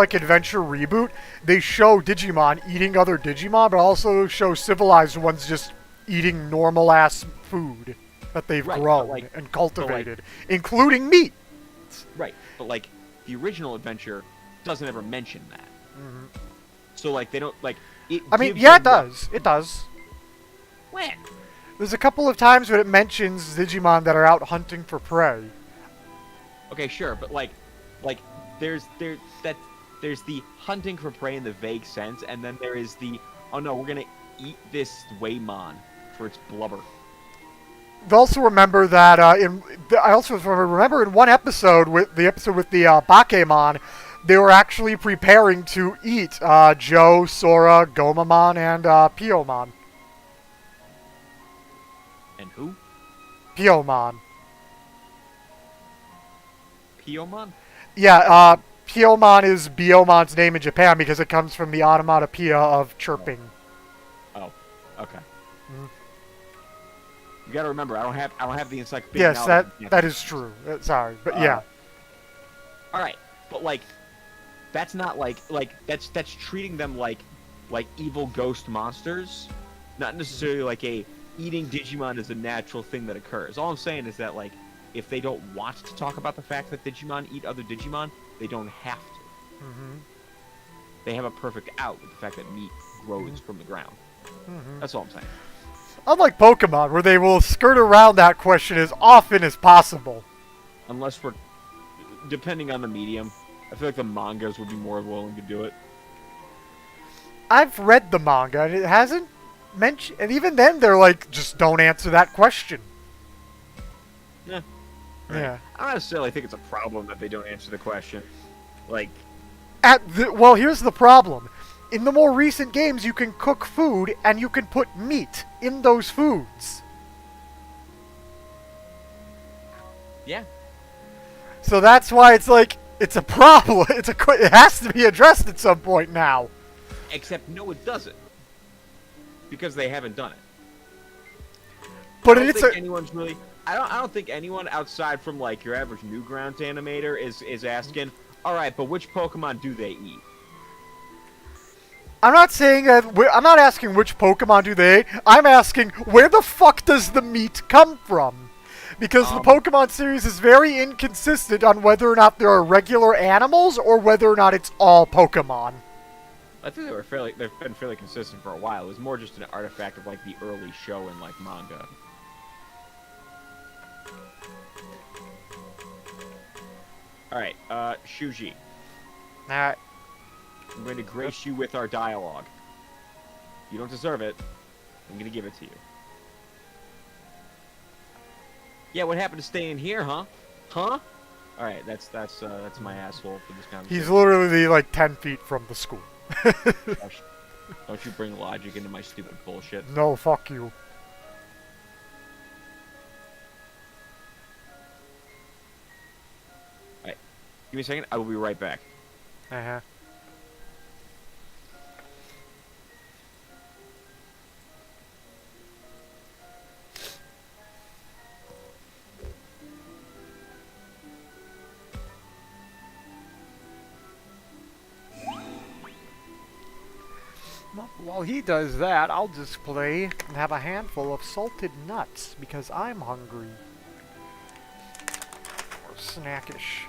adventure reboot, they show Digimon eating other Digimon, but also show civilized ones just eating normal-ass food that they've Right, but, grown like- and cultivated, including meat. Right, but like the original adventure doesn't ever mention that. Mhm. So like they don't like. It I mean, gives yeah, it them does. It does. When? There's a couple of times when it mentions Digimon that are out hunting for prey. Okay, sure, but like there's the hunting for prey in the vague sense, and then there is the oh no, we're gonna eat this Waymon for its blubber. Also remember that I also remember in one episode with the Bakemon, they were actually preparing to eat Joe, Sora, Gomamon, and Piomon. And who? Piomon. Piomon? Yeah, Piomon is Biomon's name in Japan because it comes from the onomatopoeia of chirping. Oh, okay. Mhm. You gotta remember, I don't have the encyclopedia. Yes, that is true. Sorry, but yeah. All right, but like, that's not like that's treating them like evil ghost monsters, not necessarily like a eating Digimon is a natural thing that occurs. All I'm saying is that like, if they don't want to talk about the fact that Digimon eat other Digimon, they don't have to. Mm-hmm. They have a perfect out with the fact that meat grows from the ground. Mm-hmm. That's all I'm saying. Unlike Pokemon, where they will skirt around that question as often as possible. Unless we're, depending on the medium, I feel like the mangas would be more willing to do it. I've read the manga, and it hasn't mentioned... And even then, they're like, just don't answer that question. Yeah. Yeah. I don't necessarily think it's a problem that they don't answer the question. Like, Well, here's the problem. In the more recent games, you can cook food, and you can put meat in those foods. yeah. So that's why it's like, it's a problem. It has to be addressed at some point now. Except no, it doesn't. Because they haven't done it. But I don't it's think a... anyone's really. I don't think anyone outside from like your average Newgrounds animator is asking. All right, but which Pokemon do they eat? I'm not saying that... I'm not asking which Pokemon do they eat. I'm asking, where the fuck does the meat come from? Because the Pokemon series is very inconsistent on whether or not there are regular animals or whether or not it's all Pokemon. I think they've been fairly consistent for a while. It was more just an artifact of like the early show and like manga. All right, Shuji, Alright. I'm going to grace you with our dialogue. You don't deserve it. I'm going to give it to you. Yeah, what happened to staying here, huh? Huh? All right, that's my asshole for this conversation. He's literally like 10 feet from the school. Gosh, don't you bring logic into my stupid bullshit. No, fuck you. Alright, give me a second. I will be right back. Uh-huh. While he does that, I'll just play and have a handful of salted nuts because I'm hungry. Or snackish.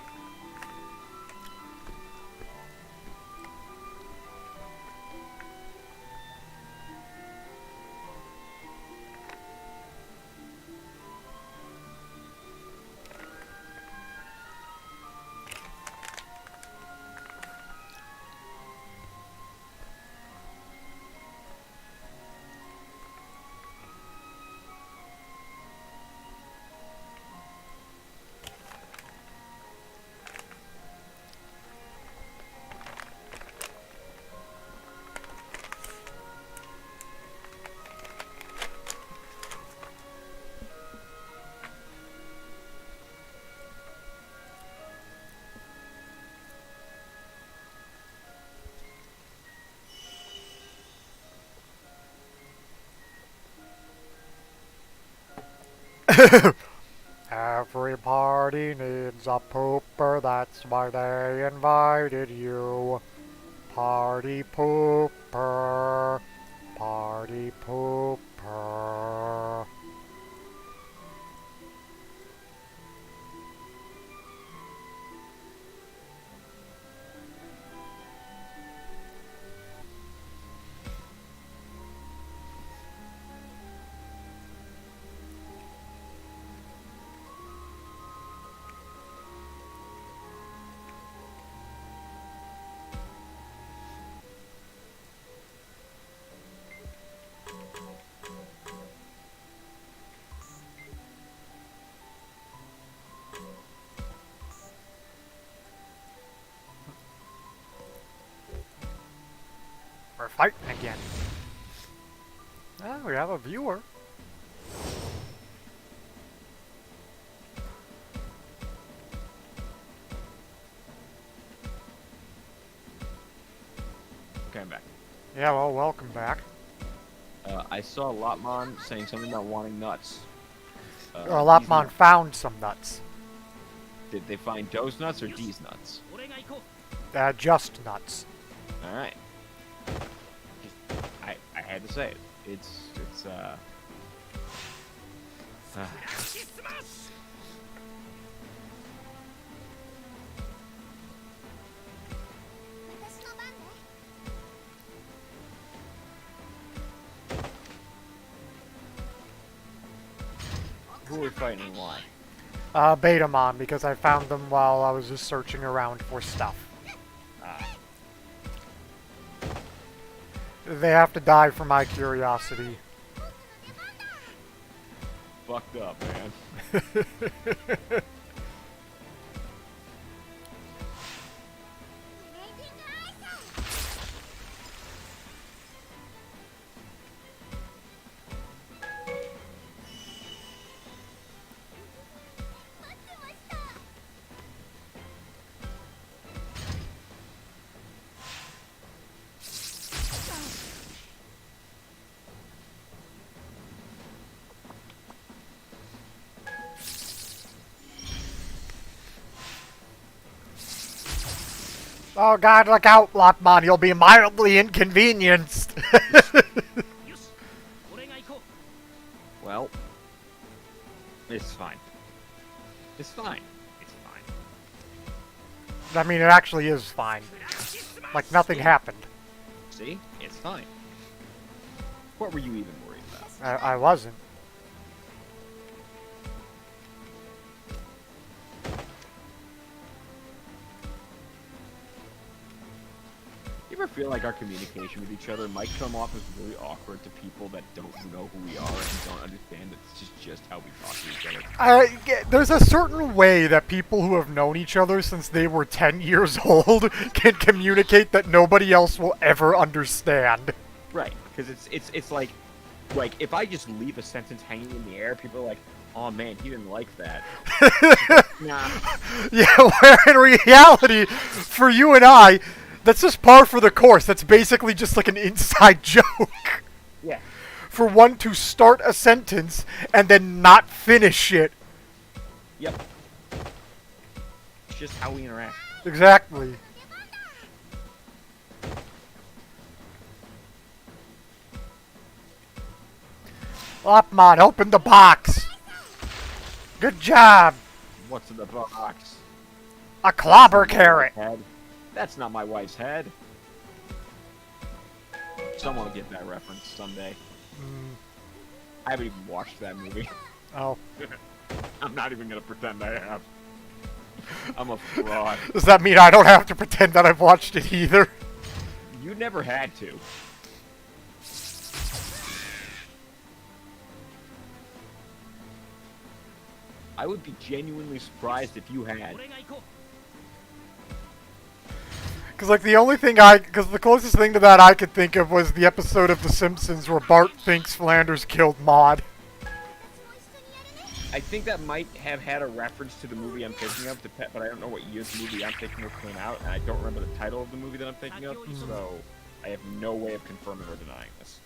Every party needs a pooper, that's why they invited you. Party pooper, party pooper. We're fighting again. Oh, we have a viewer. Okay, I'm back. Yeah, well, welcome back. I saw Lotmon saying something about wanting nuts. Lopmon found some nuts. Did they find those nuts or these nuts? Just nuts. Alright. I had to say it. It's who are we fighting and why? Betamon, because I found them while I was just searching around for stuff. They have to die for my curiosity. Fucked up, man. Oh god, look out, Lockmon, you'll be mildly inconvenienced. Well, it's fine. It's fine. It's fine. I mean, it actually is fine. Like, nothing happened. See? It's fine. What were you even worried about? I wasn't. You ever feel like our communication with each other might come off as really awkward to people that don't know who we are and don't understand that this is just how we talk to each other? There's a certain way that people who have known each other since they were 10 years old can communicate that nobody else will ever understand. Right, because it's like if I just leave a sentence hanging in the air, people are like, "Oh man, he didn't like that." Nah. Yeah, where in reality, for you and I, that's just par for the course. That's basically just like an inside joke. Yeah. For one to start a sentence and then not finish it. Yep. It's just how we interact. Exactly. Lopmon, open the box. Good job. What's in the box? A clobber carrot. Head. That's not my wife's head. Someone will get that reference someday. I haven't even watched that movie. Oh. I'm not even gonna pretend I have. I'm a fraud. Does that mean I don't have to pretend that I've watched it either? You never had to. I would be genuinely surprised if you had. Because, like, the closest thing to that I could think of was the episode of The Simpsons where Bart thinks Flanders killed Maude. I think that might have had a reference to the movie I'm thinking of, but I don't know what year the movie I'm thinking of came out, and I don't remember the title of the movie that I'm thinking of, so I have no way of confirming or denying this.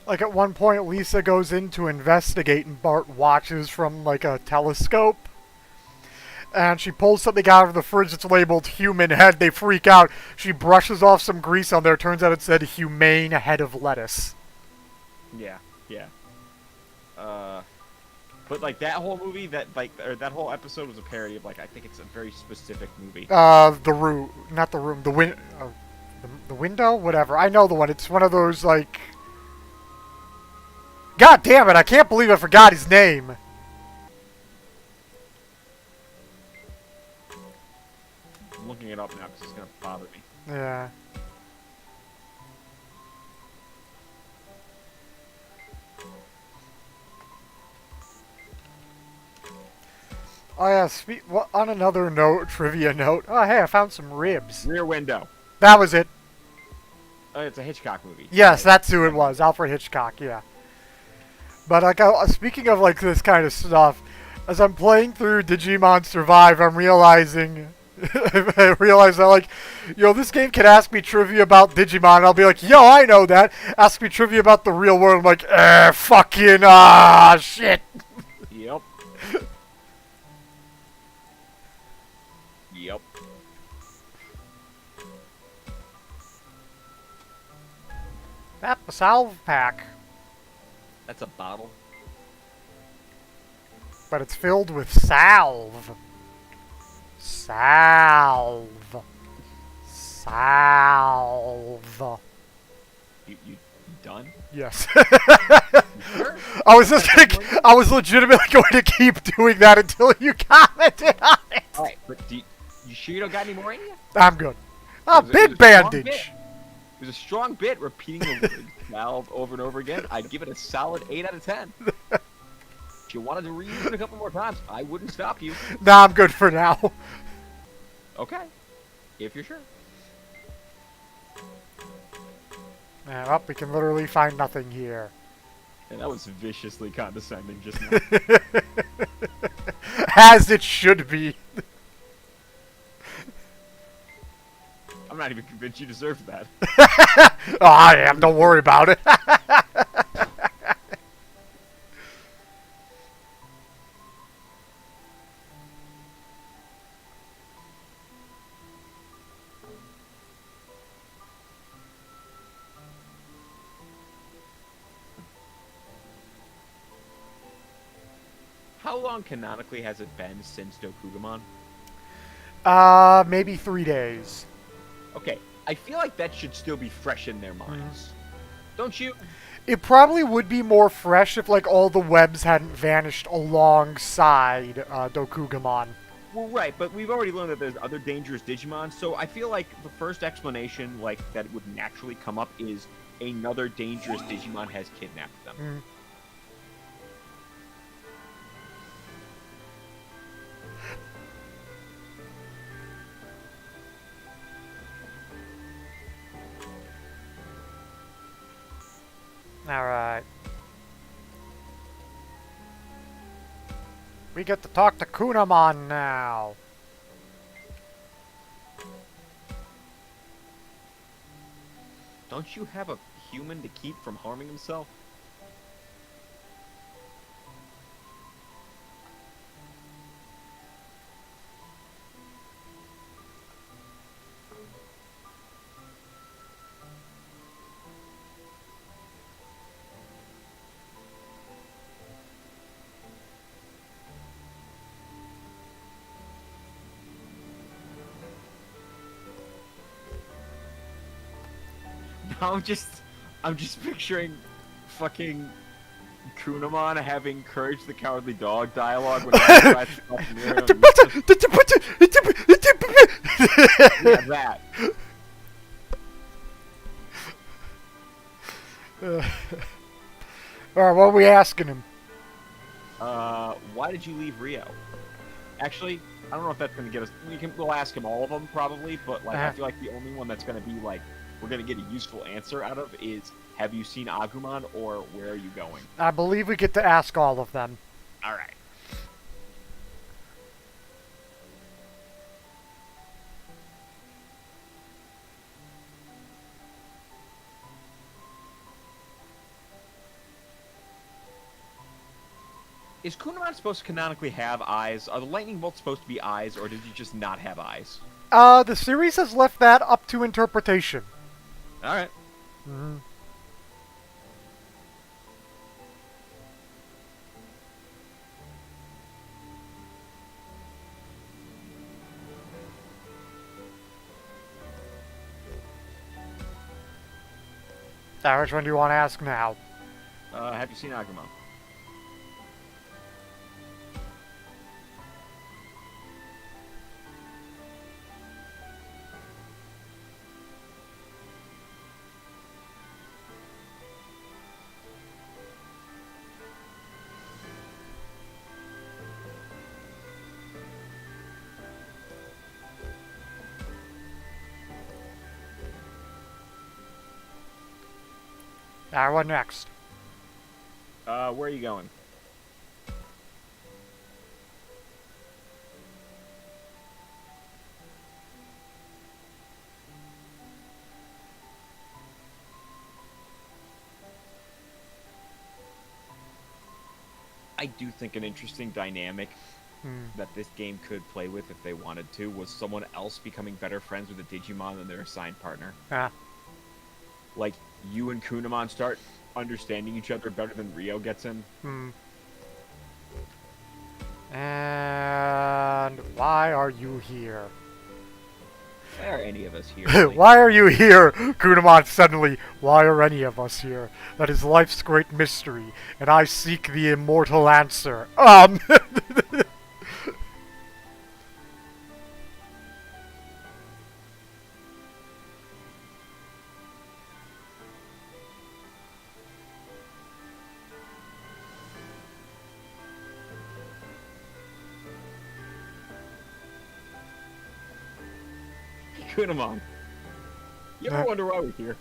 Like at one point, Lisa goes in to investigate, and Bart watches from like a telescope. And she pulls something out of the fridge that's labeled human head. They freak out. She brushes off some grease on there. Turns out it said humane head of lettuce. Yeah, yeah. But like that whole movie, that whole episode was a parody of like I think it's a very specific movie. The room, not the room, the window, whatever. I know the one. It's one of those like. God damn it! I can't believe I forgot his name. I'm looking it up now because it's gonna bother me. Yeah. Oh yeah, well, on another note, trivia note. Oh hey, I found some ribs. Rear Window. That was it. Oh, it's a Hitchcock movie. Yes, that's who it was. Alfred Hitchcock, yeah. But like, speaking of like this kind of stuff, as I'm playing through Digimon Survive, I'm realizing, I realize that like, yo, this game can ask me trivia about Digimon, and I'll be like, yo, I know that. Ask me trivia about the real world. I'm like, fucking shit. Yep. Yep. That's a salve pack, That's a bottle. but it's filled with salve. Salve. Salve. You done? Yes. Sure. I was legitimately going to keep doing that until you commented on it. All right, but you sure you don't got any more in you? I'm good. Oh, It was a big strong bandage. bit. It was a strong bit, repeating the word valve over and over again. I'd give it a solid 8 out of 10. If you wanted to reuse it a couple more times, I wouldn't stop you. Nah, I'm good for now. Okay, if you're sure. Well, we can literally find nothing here. And that was viciously condescending just now. As it should be. I'm not even convinced you deserve that. Oh, I am. Don't worry about it. How long canonically has it been since Dokugamon? Maybe 3 days. Okay, I feel like that should still be fresh in their minds. Don't you? It probably would be more fresh if, like, all the webs hadn't vanished alongside Dokugamon. Well, right, but we've already learned that there's other dangerous Digimon, so I feel like the first explanation, like, that would naturally come up is another dangerous Digimon has kidnapped them. Alright. We get to talk to Kunamon now. Don't you have a human to keep from harming himself? No, I'm just picturing fucking Kunamon having Courage the Cowardly Dog dialogue when he tries to talk near him. Yeah, that. Alright, what are we asking him? Why did you leave Rio? Actually, I don't know if that's gonna get us. We'll ask him all of them probably, but like I feel like the only one that's gonna be like we're gonna get a useful answer out of is have you seen Agumon or where are you going? I believe we get to ask all of them. All right. Is Kunamon supposed to canonically have eyes? Are the lightning bolts supposed to be eyes, or did he just not have eyes? The series has left that up to interpretation. All right. Mhm. Which one do you want to ask now? Have you seen Agumon? What next? Where are you going? I do think an interesting dynamic that this game could play with if they wanted to was someone else becoming better friends with a Digimon than their assigned partner. Ah. Like, you and Kunamon start understanding each other better than Rio gets in. And why are you here? Why are any of us here? Really? Why are you here, Kunamon? Suddenly, why are any of us here? That is life's great mystery, and I seek the immortal answer. Kunamon. You ever wonder why we're here?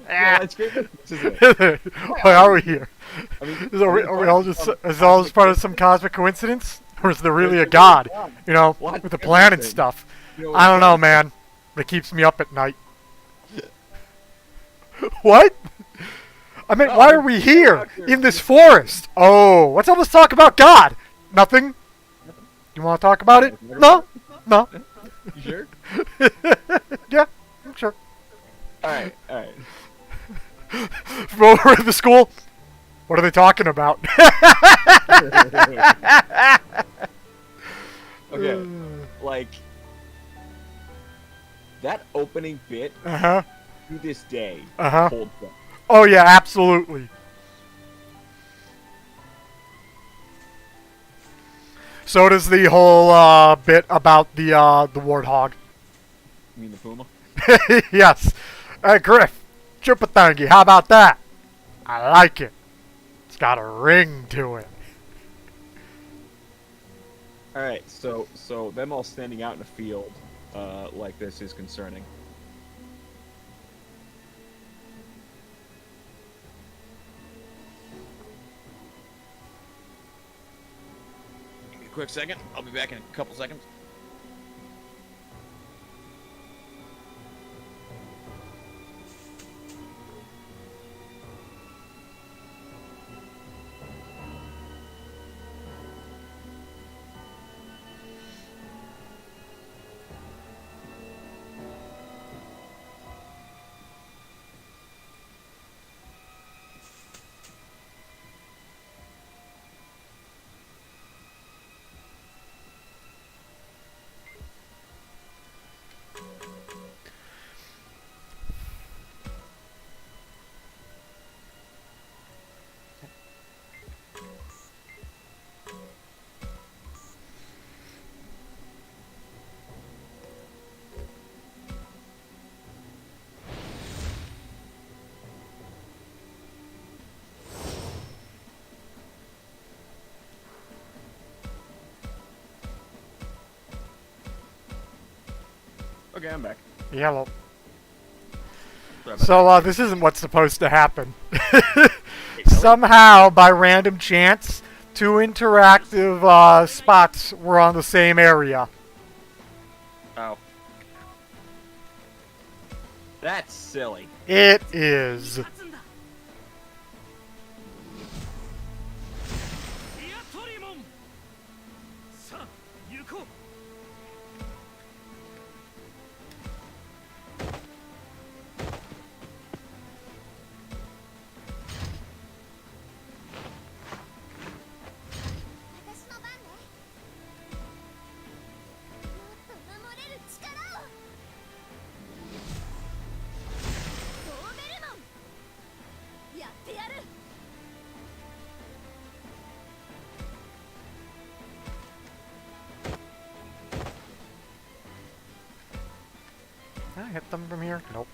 Yeah, it's great. This is it. Why are we here? I mean, Are we all just is all just part of some cosmic coincidence, or is there really a god? You know, What? with the plan and Everything. stuff. You know, I don't know, man. It keeps me up at night. What? I mean, why are we here in this forest? Oh, let's almost talk about God. Nothing. You want to talk about it? No. No. You sure? Yeah, I'm sure. Alright, alright. Over at the school. What are they talking about? Okay, like, that opening bit, Uh-huh. to this day, Uh-huh. holds up. Oh yeah, absolutely. So does the whole bit about the warthog. You mean the Puma? Yes. Hey Griff, Chupatangi, how about that? I like it. It's got a ring to it. Alright, so them all standing out in a field, like this is concerning. Give me a quick second. I'll be back in a couple seconds. Okay, I'm back. Yellow. Sorry about So this isn't what's supposed to happen. Somehow, by random chance, two interactive spots were on the same area. that. Oh. That's silly. It is. hit them from here? Nope.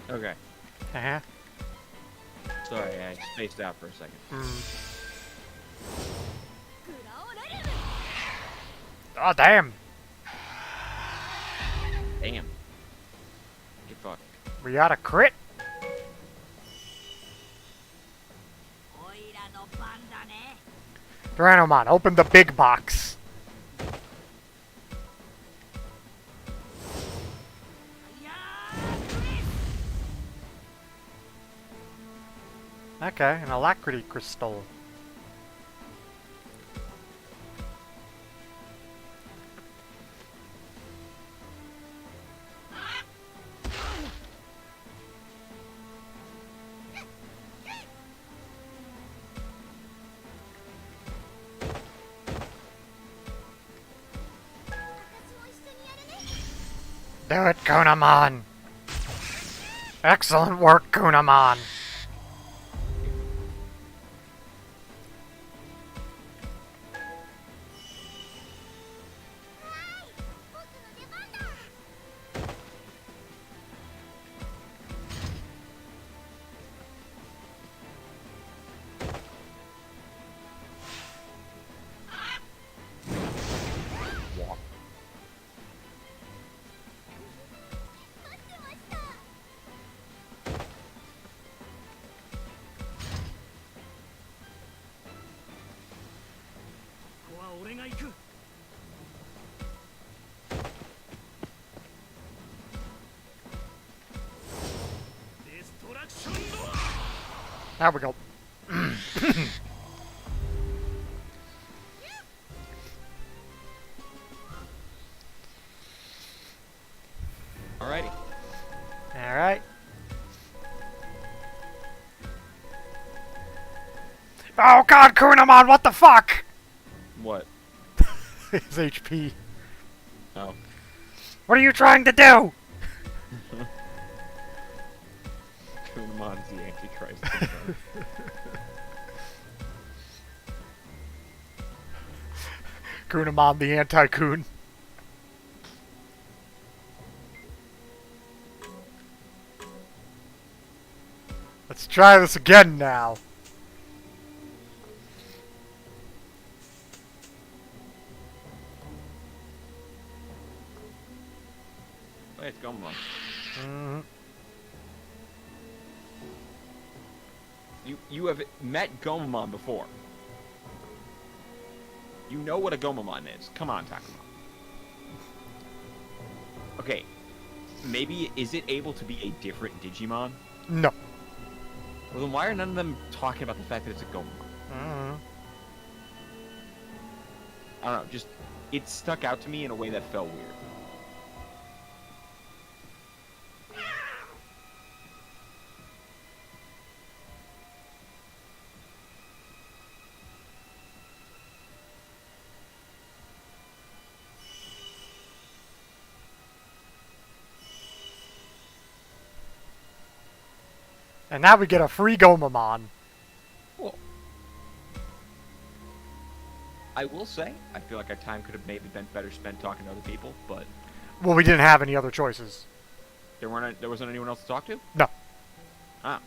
Okay. Uh-huh. Sorry, I spaced out for a second. Oh, damn. Damn. Get fucked. We got a crit. Tyrannomon, open the big box. Okay, an alacrity crystal. Do it, Kunamon! Excellent work, Kunamon! There we go. Alrighty. Alright. Oh god, Kunamon, what the fuck? What? His HP. Oh. What are you trying to do? Kunamon's the Antichrist. Kunamon, the anti-Kun. Let's try this again now. Wait, it's Gomamon. You have met Gomamon before. You know what a Gomamon is. Come on, Takuma. Okay. Maybe, is it able to be a different Digimon? No. Well, then why are none of them talking about the fact that it's a Gomamon? I don't know, just, it stuck out to me in a way that felt weird. And now we get a free Gomamon. Well, I will say, I feel like our time could have maybe been better spent talking to other people, but Well, we didn't have any other choices. there wasn't anyone else to talk to? No. Ah.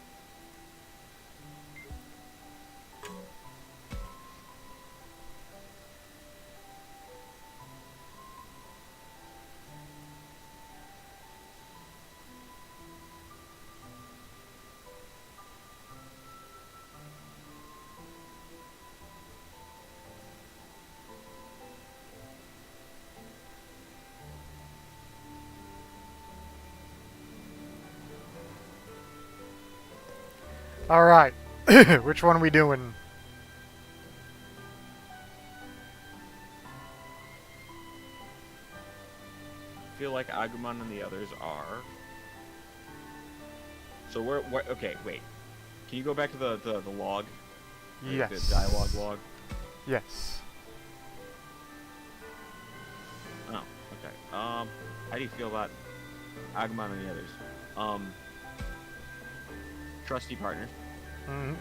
Alright. Which one are we doing? I feel like Agumon and the others are. So okay, wait. Can you go back to the log? Yes. The dialogue log? Yes. Oh, okay. How do you feel about Agumon and the others? Trusty partners. Mm-hmm.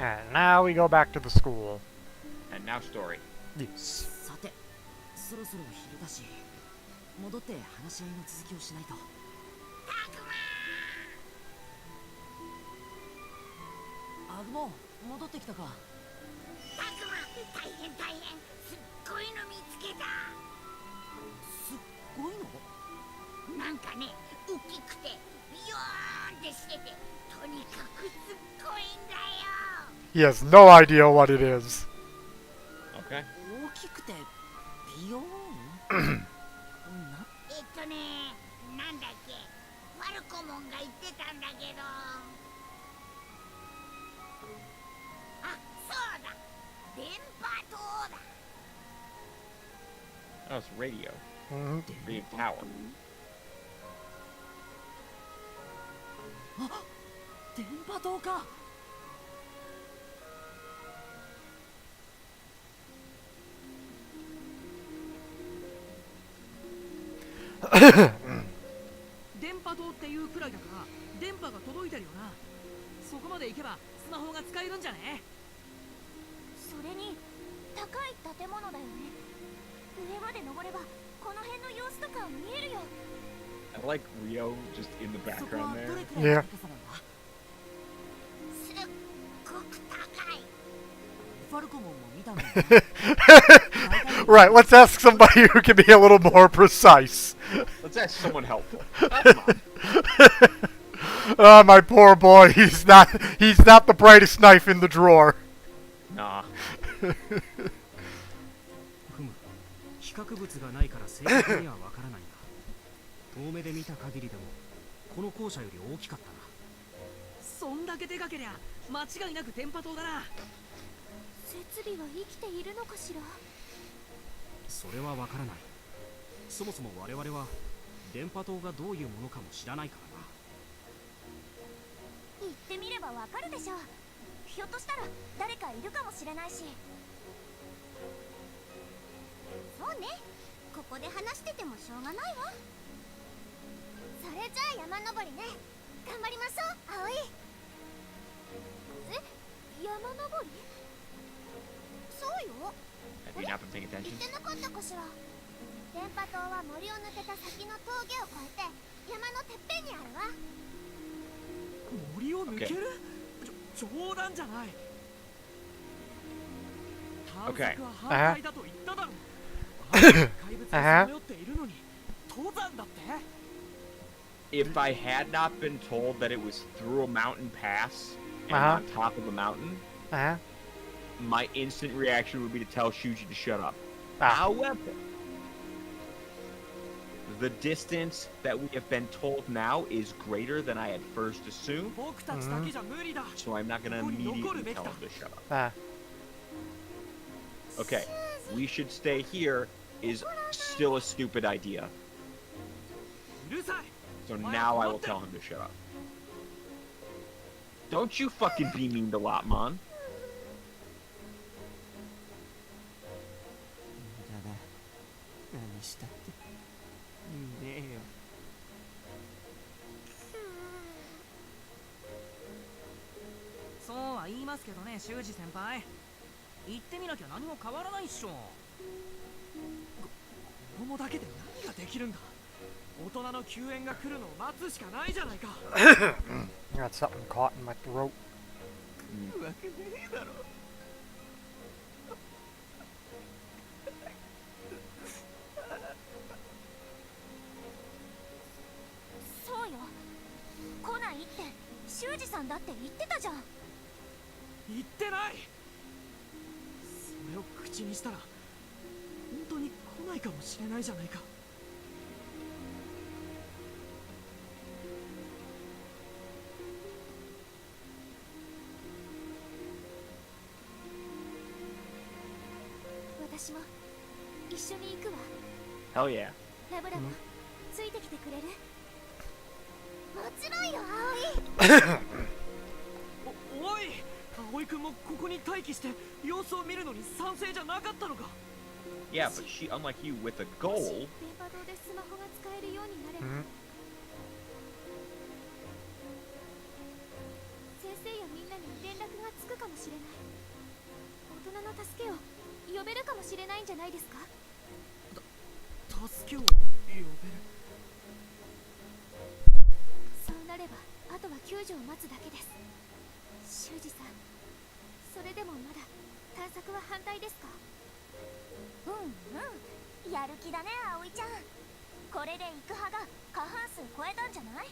And now we go back to the school. And now story. Yes. さて、そろそろ昼だし、戻って話し合いの続きをしないと。アグモ、戻ってきたか。たくま、大変大変、すっごいの見つけた。すっごいの？なんかね、大きくてビヨーンってしてて、とにかくすっごいんだよ。 He has no idea what it is. Okay. 大きくてビヨーン？なんだっけ、ファルコモンが言ってたんだけど。あ、そうだ、電波塔だ。 Oh, it's radio. Mm-hmm. Radio tower. あ、電波塔か。電波塔っていうくらいだから電波が届いてるよな。そこまで行けばスマホが使えるんじゃね？それに高い建物だよね。上まで登ればこの辺の様子とか見えるよ。 I like Rio just in the そこは background ど there. れくらいの高さなんだ？すっごく高い。ファルコモンも見たんだよな。 Right, let's ask somebody who can be a little more precise. Let's ask someone helpful. Come on. Ah, my poor boy, he's not the brightest knife in the drawer. Nah. ふむ、比較物がないから正確にはわからないが、遠目で見た限りでもこの校舎より大きかったな。そんだけでかけりゃ間違いなく電波塔だな。設備は生きているのかしら。それはわからない。そもそも我々は電波塔がどういうものかも知らないからな。行ってみればわかるでしょう。ひょっとしたら誰かいるかもしれないし。そうね、ここで話しててもしょうがないわ。それじゃあ山登りね。頑張りましょう、葵。山登り？そうよ。 Have you not been paying 言 attention? ってなかったかしら。電波塔は森を抜けた先の峠を越えて山のてっぺんにあるわ。森を抜ける？冗談じゃない。探索は反対だと言っただろう。怪物がさまよっているのに登山だって？ If I had not been told that it was through a mountain pass and on top of the mountain, my instant reaction would be to tell Shuji to shut up. However, the distance that we have been told now is greater than I had first assumed, 僕たちだけじゃ無理だ。 so I'm not going to ここに残る immediately べき tell だ。 him to shut up. Okay, we should stay here is still a stupid idea. うるさい。 So now I will tell him to shut up. Don't you fucking be mean to Lotmon. だな。何したって意味ねえよ。そうは言いますけどね、修二先輩。行ってみなきゃ何も変わらないっしょ。子供だけで何ができるんだ。大人の救援が来るのを待つしかないじゃないか。 Got something caught in my throat. わけねえだろ。そうよ。来ないって修二さんだって言ってたじゃん。言ってない。それを口にしたら本当に来ないかもしれないじゃないか。私も一緒に行くわ。 Hell yeah. ラブラブ、ついてきてくれる？もちろんよ、葵。おい、葵くんもここに待機して様子を見るのに賛成じゃなかったのか。 Yeah, but she, unlike you, with a goal. 電波塔でスマホが使えるようになれば、先生やみんなに連絡がつくかもしれない。大人の助けを呼べるかもしれないんじゃないですか？助けを呼べる。そうなればあとは救助を待つだけです。修二さん、それでもまだ探索は反対ですか？うんうん、やる気だね、葵ちゃん。これで行く派が過半数超えたんじゃない？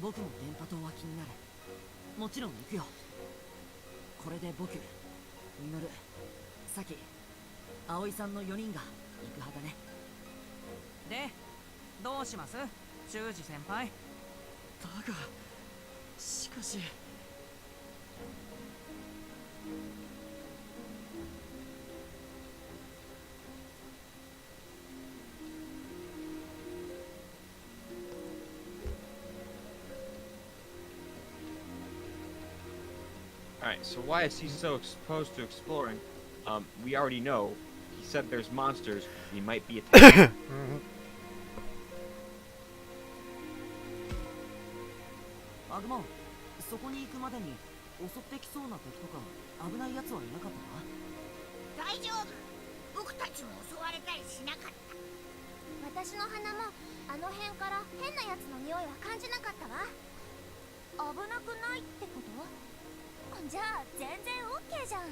僕も電波塔は気になる。もちろん行くよ。これで僕、ミノル、サキ、葵さんの4人が行く派だね。で、どうします修二先輩。だがしかし。 Alright, so why is he so exposed to exploring? We already know. He said there's monsters. He might be attacked. アグモン、そこに行くまでに襲ってきそうな敵とか危ない奴はいなかったか？大丈夫。僕たちも襲われたりしなかった。私の鼻もあの辺から変なやつの匂いは感じなかったわ。危なくないってこと？じゃあ全然 OK じゃん。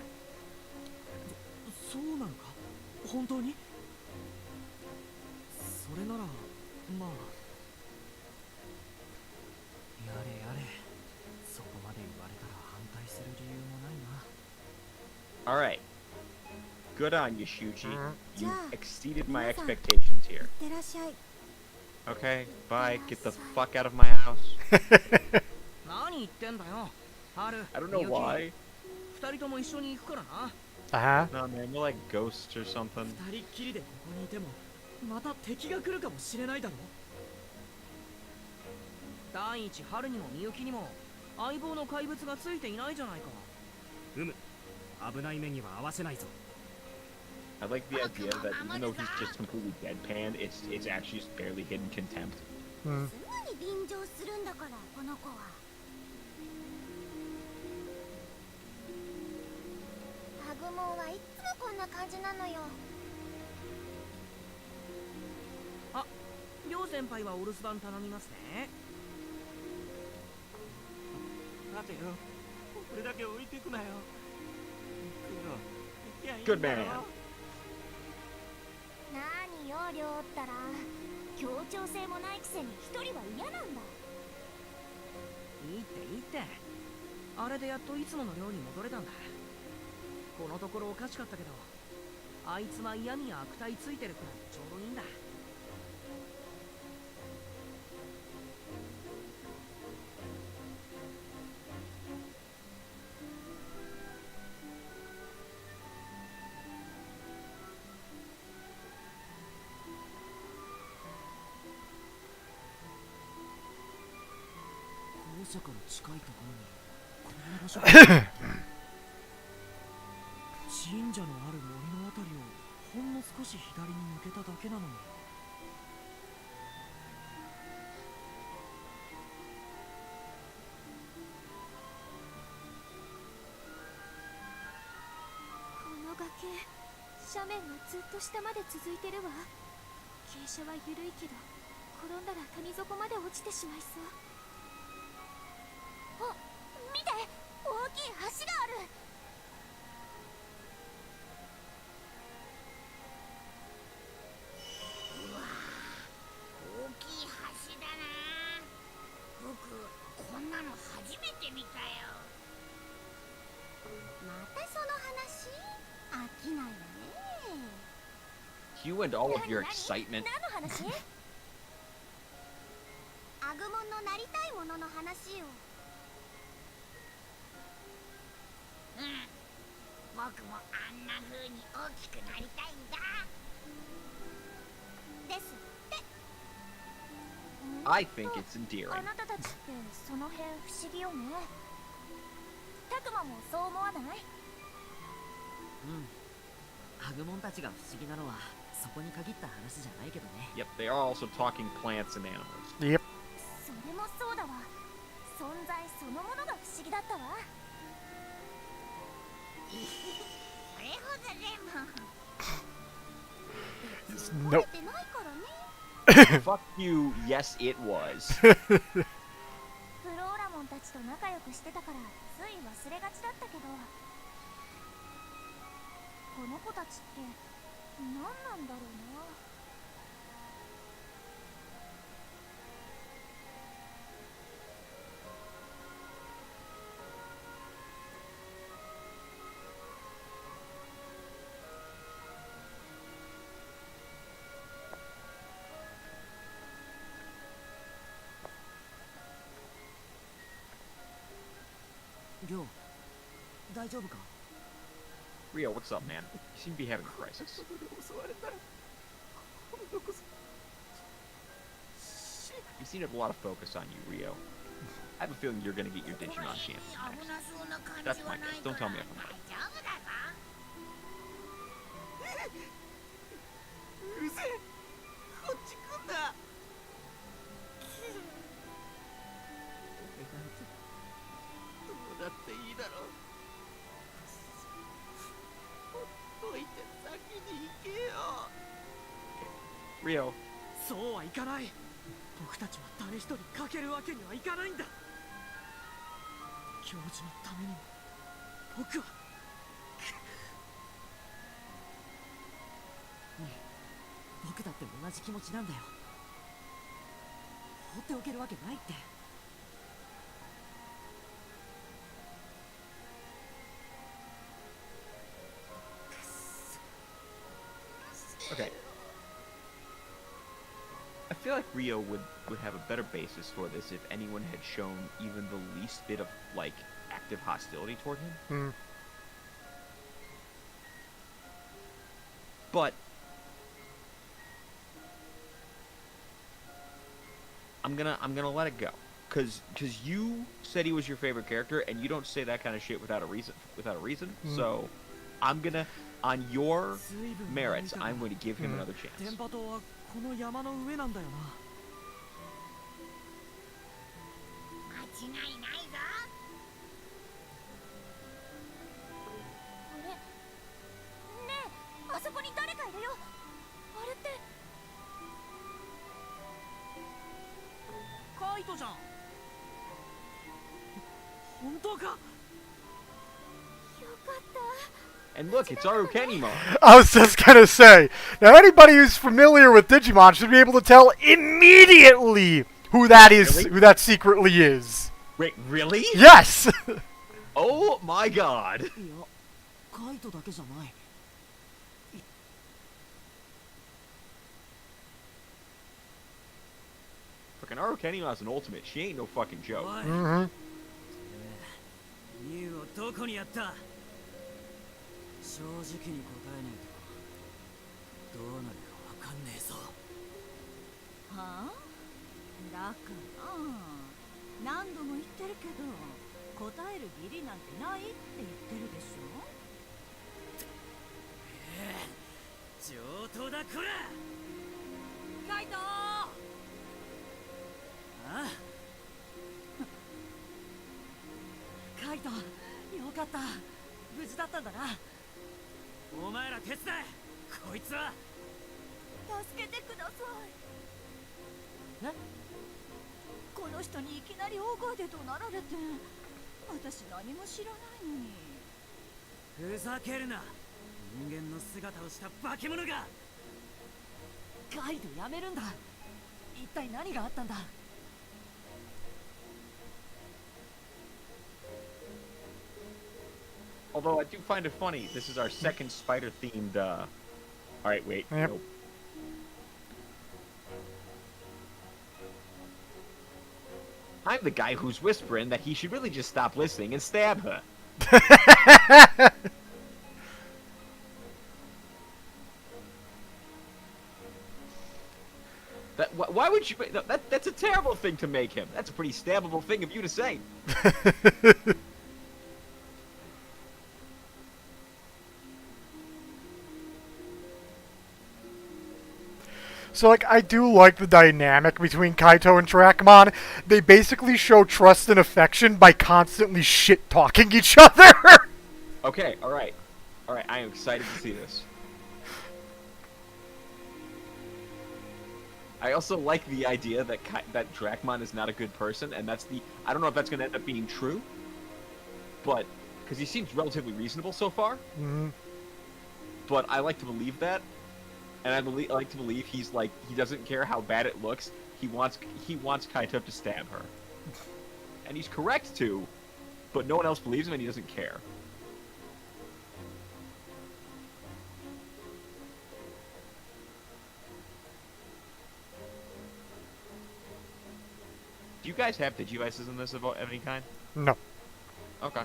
そうなのか本当に。それならまあ。やれやれ、そこまで言われたら反対する理由もないな。 Alright. Good on you, Shuji. You Yeah. exceeded my expectations here. いってらっしゃい。 Okay, bye. Get the fuck out of my house. 何言ってんだよ。春、 I don't know みゆき why. 二人とも一緒に行くからな。 No, man, we're like ghosts or something. 二人っきりでここにいてもまた敵が来るかもしれないだろ。第一、春にもみゆきにも相棒の怪物がついていないじゃないか。危ない目には合わせないぞ。 I like the idea that even though he's just completely deadpan, it's actually just barely hidden contempt. すぐに便乗するんだから、この子は。アグモンはいつもこんな感じなのよ。あ、りょう先輩はお留守番頼みますね。待てよ、これだけ置いてくなよ。 Good man. 何よ、りょうったら協調性もないくせに一人は嫌なんだ。いいっていいって。あれでやっといつもの寮に戻れたんだ。このところおかしかったけど、あいつは嫌味や悪態ついてるくらいちょうどいいんだ。校舎から近いところにこんな場所が神社のある森のあたりをほんの少し左に抜けただけなのに。この崖、斜面がずっと下まで続いてるわ。傾斜は緩いけど、転んだら谷底まで落ちてしまいそう。あ、見て、大きい橋がある。うわー、大きい橋だな。僕こんなの初めて見たよ。またその話？飽きないわね。 You and all of your excitement. 何の話？アグモンのなりたいものの話よ。うん、僕もあんな風に大きくなりたいんだ。ですって。 I think it's あ endearing. なたたちってその辺不思議よね。タクマもそう思わない？うん。アグモンたちが不思議なのはそこに限った話じゃないけどね。 Yep, they are also talking plants and animals. Yep. それもそうだわ。存在そのものが不思議だったわ。それほどでも。 Nope. 覚えてないからね。 Fuck you, yes it was. フローラモンたちと仲良くしてたからつい忘れがちだったけど、この子たちって何なんだろうな。りょう、大丈夫か？ Rio, what's up, man? You seem to be having a crisis. 襲われたら今度こそ。 You've seen a lot of focus on you, Rio. I have a feeling you're gonna get your Digimon chance 危 next. なそうな感 That's じ my はない guess. か Don't ら tell me 大 if I'm right. 丈夫だぞ。うるせえ、こっち来んな。どうだっていいだろう。ほっといて先に行けよ。 Rio, そうはいかない。僕たちは誰一人かけるわけにはいかないんだ。教授のためにも僕は。僕だって同じ気持ちなんだよ。放っておけるわけないって。 okay. I feel like Rio would have a better basis for this if anyone had shown even the least bit of, like, active hostility toward him. Hmm. But I'm gonna let it go, cause you said he was your favorite character, and you don't say that kind of shit without a reason. So I'm gonna, on your merits, I'm going to give him another 電 chance. 波塔はこの山の上なんだよな。間違いないぞ。あれ？ねえ、あそこに誰かいるよ。あれってカイトじゃん。本当か？よかった。 And look, it's Arukenimon. I was just gonna say, now anybody who's familiar with Digimon should be able to tell immediately who that is, Really? who that secretly is. Wait, really? Yes! Oh my god. いやカイトだけじゃない Fucking Aru Kenny has an ultimate. She ain't no fucking joke. おい Mm-hmm. ニューをどこにやった正直に答えねえとどうなるかわかんねえぞはあだから何度も言ってるけど答える義理なんてないって言ってるでしょ上等だこらカイトああカイトよかった無事だったんだなお前ら手伝えこいつは助けてくださいえこの人にいきなり大声で怒鳴られて私何も知らないのにふざけるな人間の姿をした化け物がカイトやめるんだ一体何があったんだ Although I do find it funny, this is our second spider-themed, Alright, wait. Yep. Nope. I'm the guy who's whispering that he should really just stop listening and stab her. Why would you... That's a terrible thing to make him. That's a pretty stabbable thing of you to say. So, like, I do like the dynamic between Kaito and Dracmon. They basically show trust and affection by constantly shit-talking each other. Okay, alright. Alright, I am excited to see this. I also like the idea that that Dracmon is not a good person, and that's the... I don't know if that's going to end up being true, but... Because he seems relatively reasonable so far. Mm-hmm. But I like to believe that. And I like to believe he's like, he doesn't care how bad it looks. He wants Kaito to stab her. And he's correct to, but no one else believes him and he doesn't care. Do you guys have Digivices in this of any kind? No. Okay.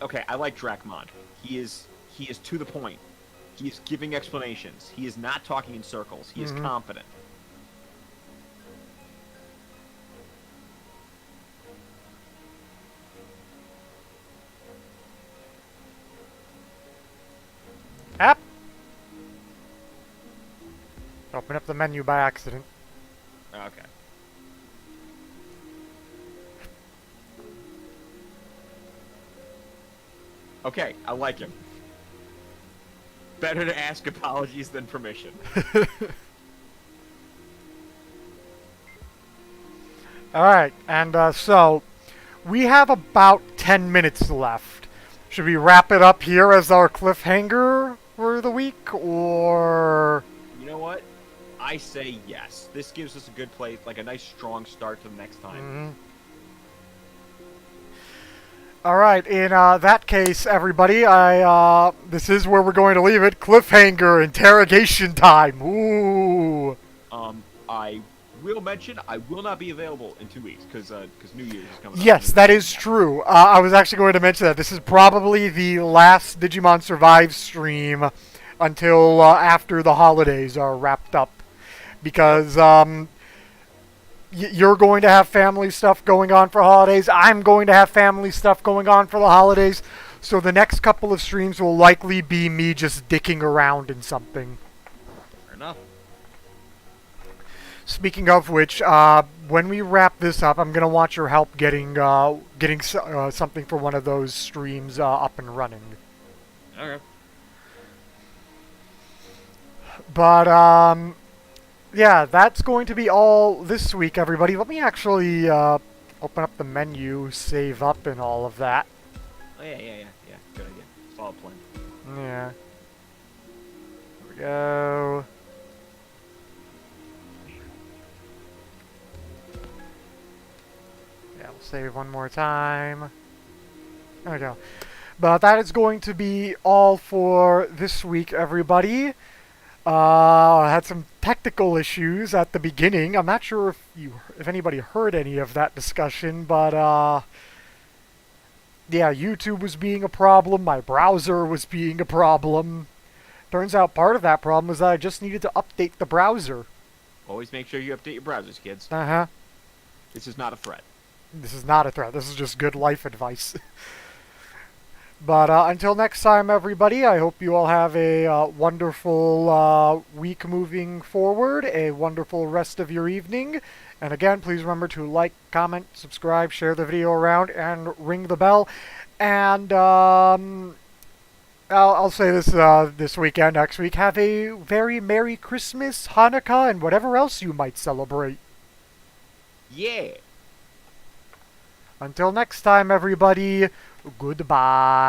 Okay, I like Dracmon. He is to the point. He is giving explanations. He is not talking in circles. He is competent. App. Open up the menu by accident. Okay. Okay, I like him. Better to ask apologies than permission. Alright, and so we have about 10 minutes left. Should we wrap it up here as our cliffhanger for the week, or... You know what? I say yes. This gives us a good place, like a nice strong start to the next time. Mm-hmm. Alright, in that case, everybody, this is where we're going to leave it. Cliffhanger, interrogation time. Ooh. I will mention I will not be available in 2 weeks, because New Year's is coming up. Yes, that is true. I was actually going to mention that. This is probably the last Digimon Survive stream until after the holidays are wrapped up. Because, you're going to have family stuff going on for holidays. I'm going to have family stuff going on for the holidays. So the next couple of streams will likely be me just dicking around in something. Fair enough. Speaking of which, when we wrap this up, I'm going to want your help getting something for one of those streams up and running. Okay. But, yeah, that's going to be all this week, everybody. Let me actually open up the menu, save up, and all of that. Oh yeah. Good idea. Solid plan. Yeah. Here we go. Yeah, we'll save one more time. There we go. But that is going to be all for this week, everybody. I had some technical issues at the beginning. I'm not sure if anybody heard any of that discussion, but yeah, YouTube was being a problem. My browser was being a problem. Turns out part of that problem was that I just needed to update the browser. Always make sure you update your browsers, kids. Uh-huh. This is not a threat. This is not a threat. This is just good life advice. But until next time, everybody, I hope you all have a wonderful week moving forward, a wonderful rest of your evening. And again, please remember to like, comment, subscribe, share the video around, and ring the bell. And I'll say this this weekend, next week, have a very Merry Christmas, Hanukkah, and whatever else you might celebrate. Yeah. Until next time, everybody, goodbye.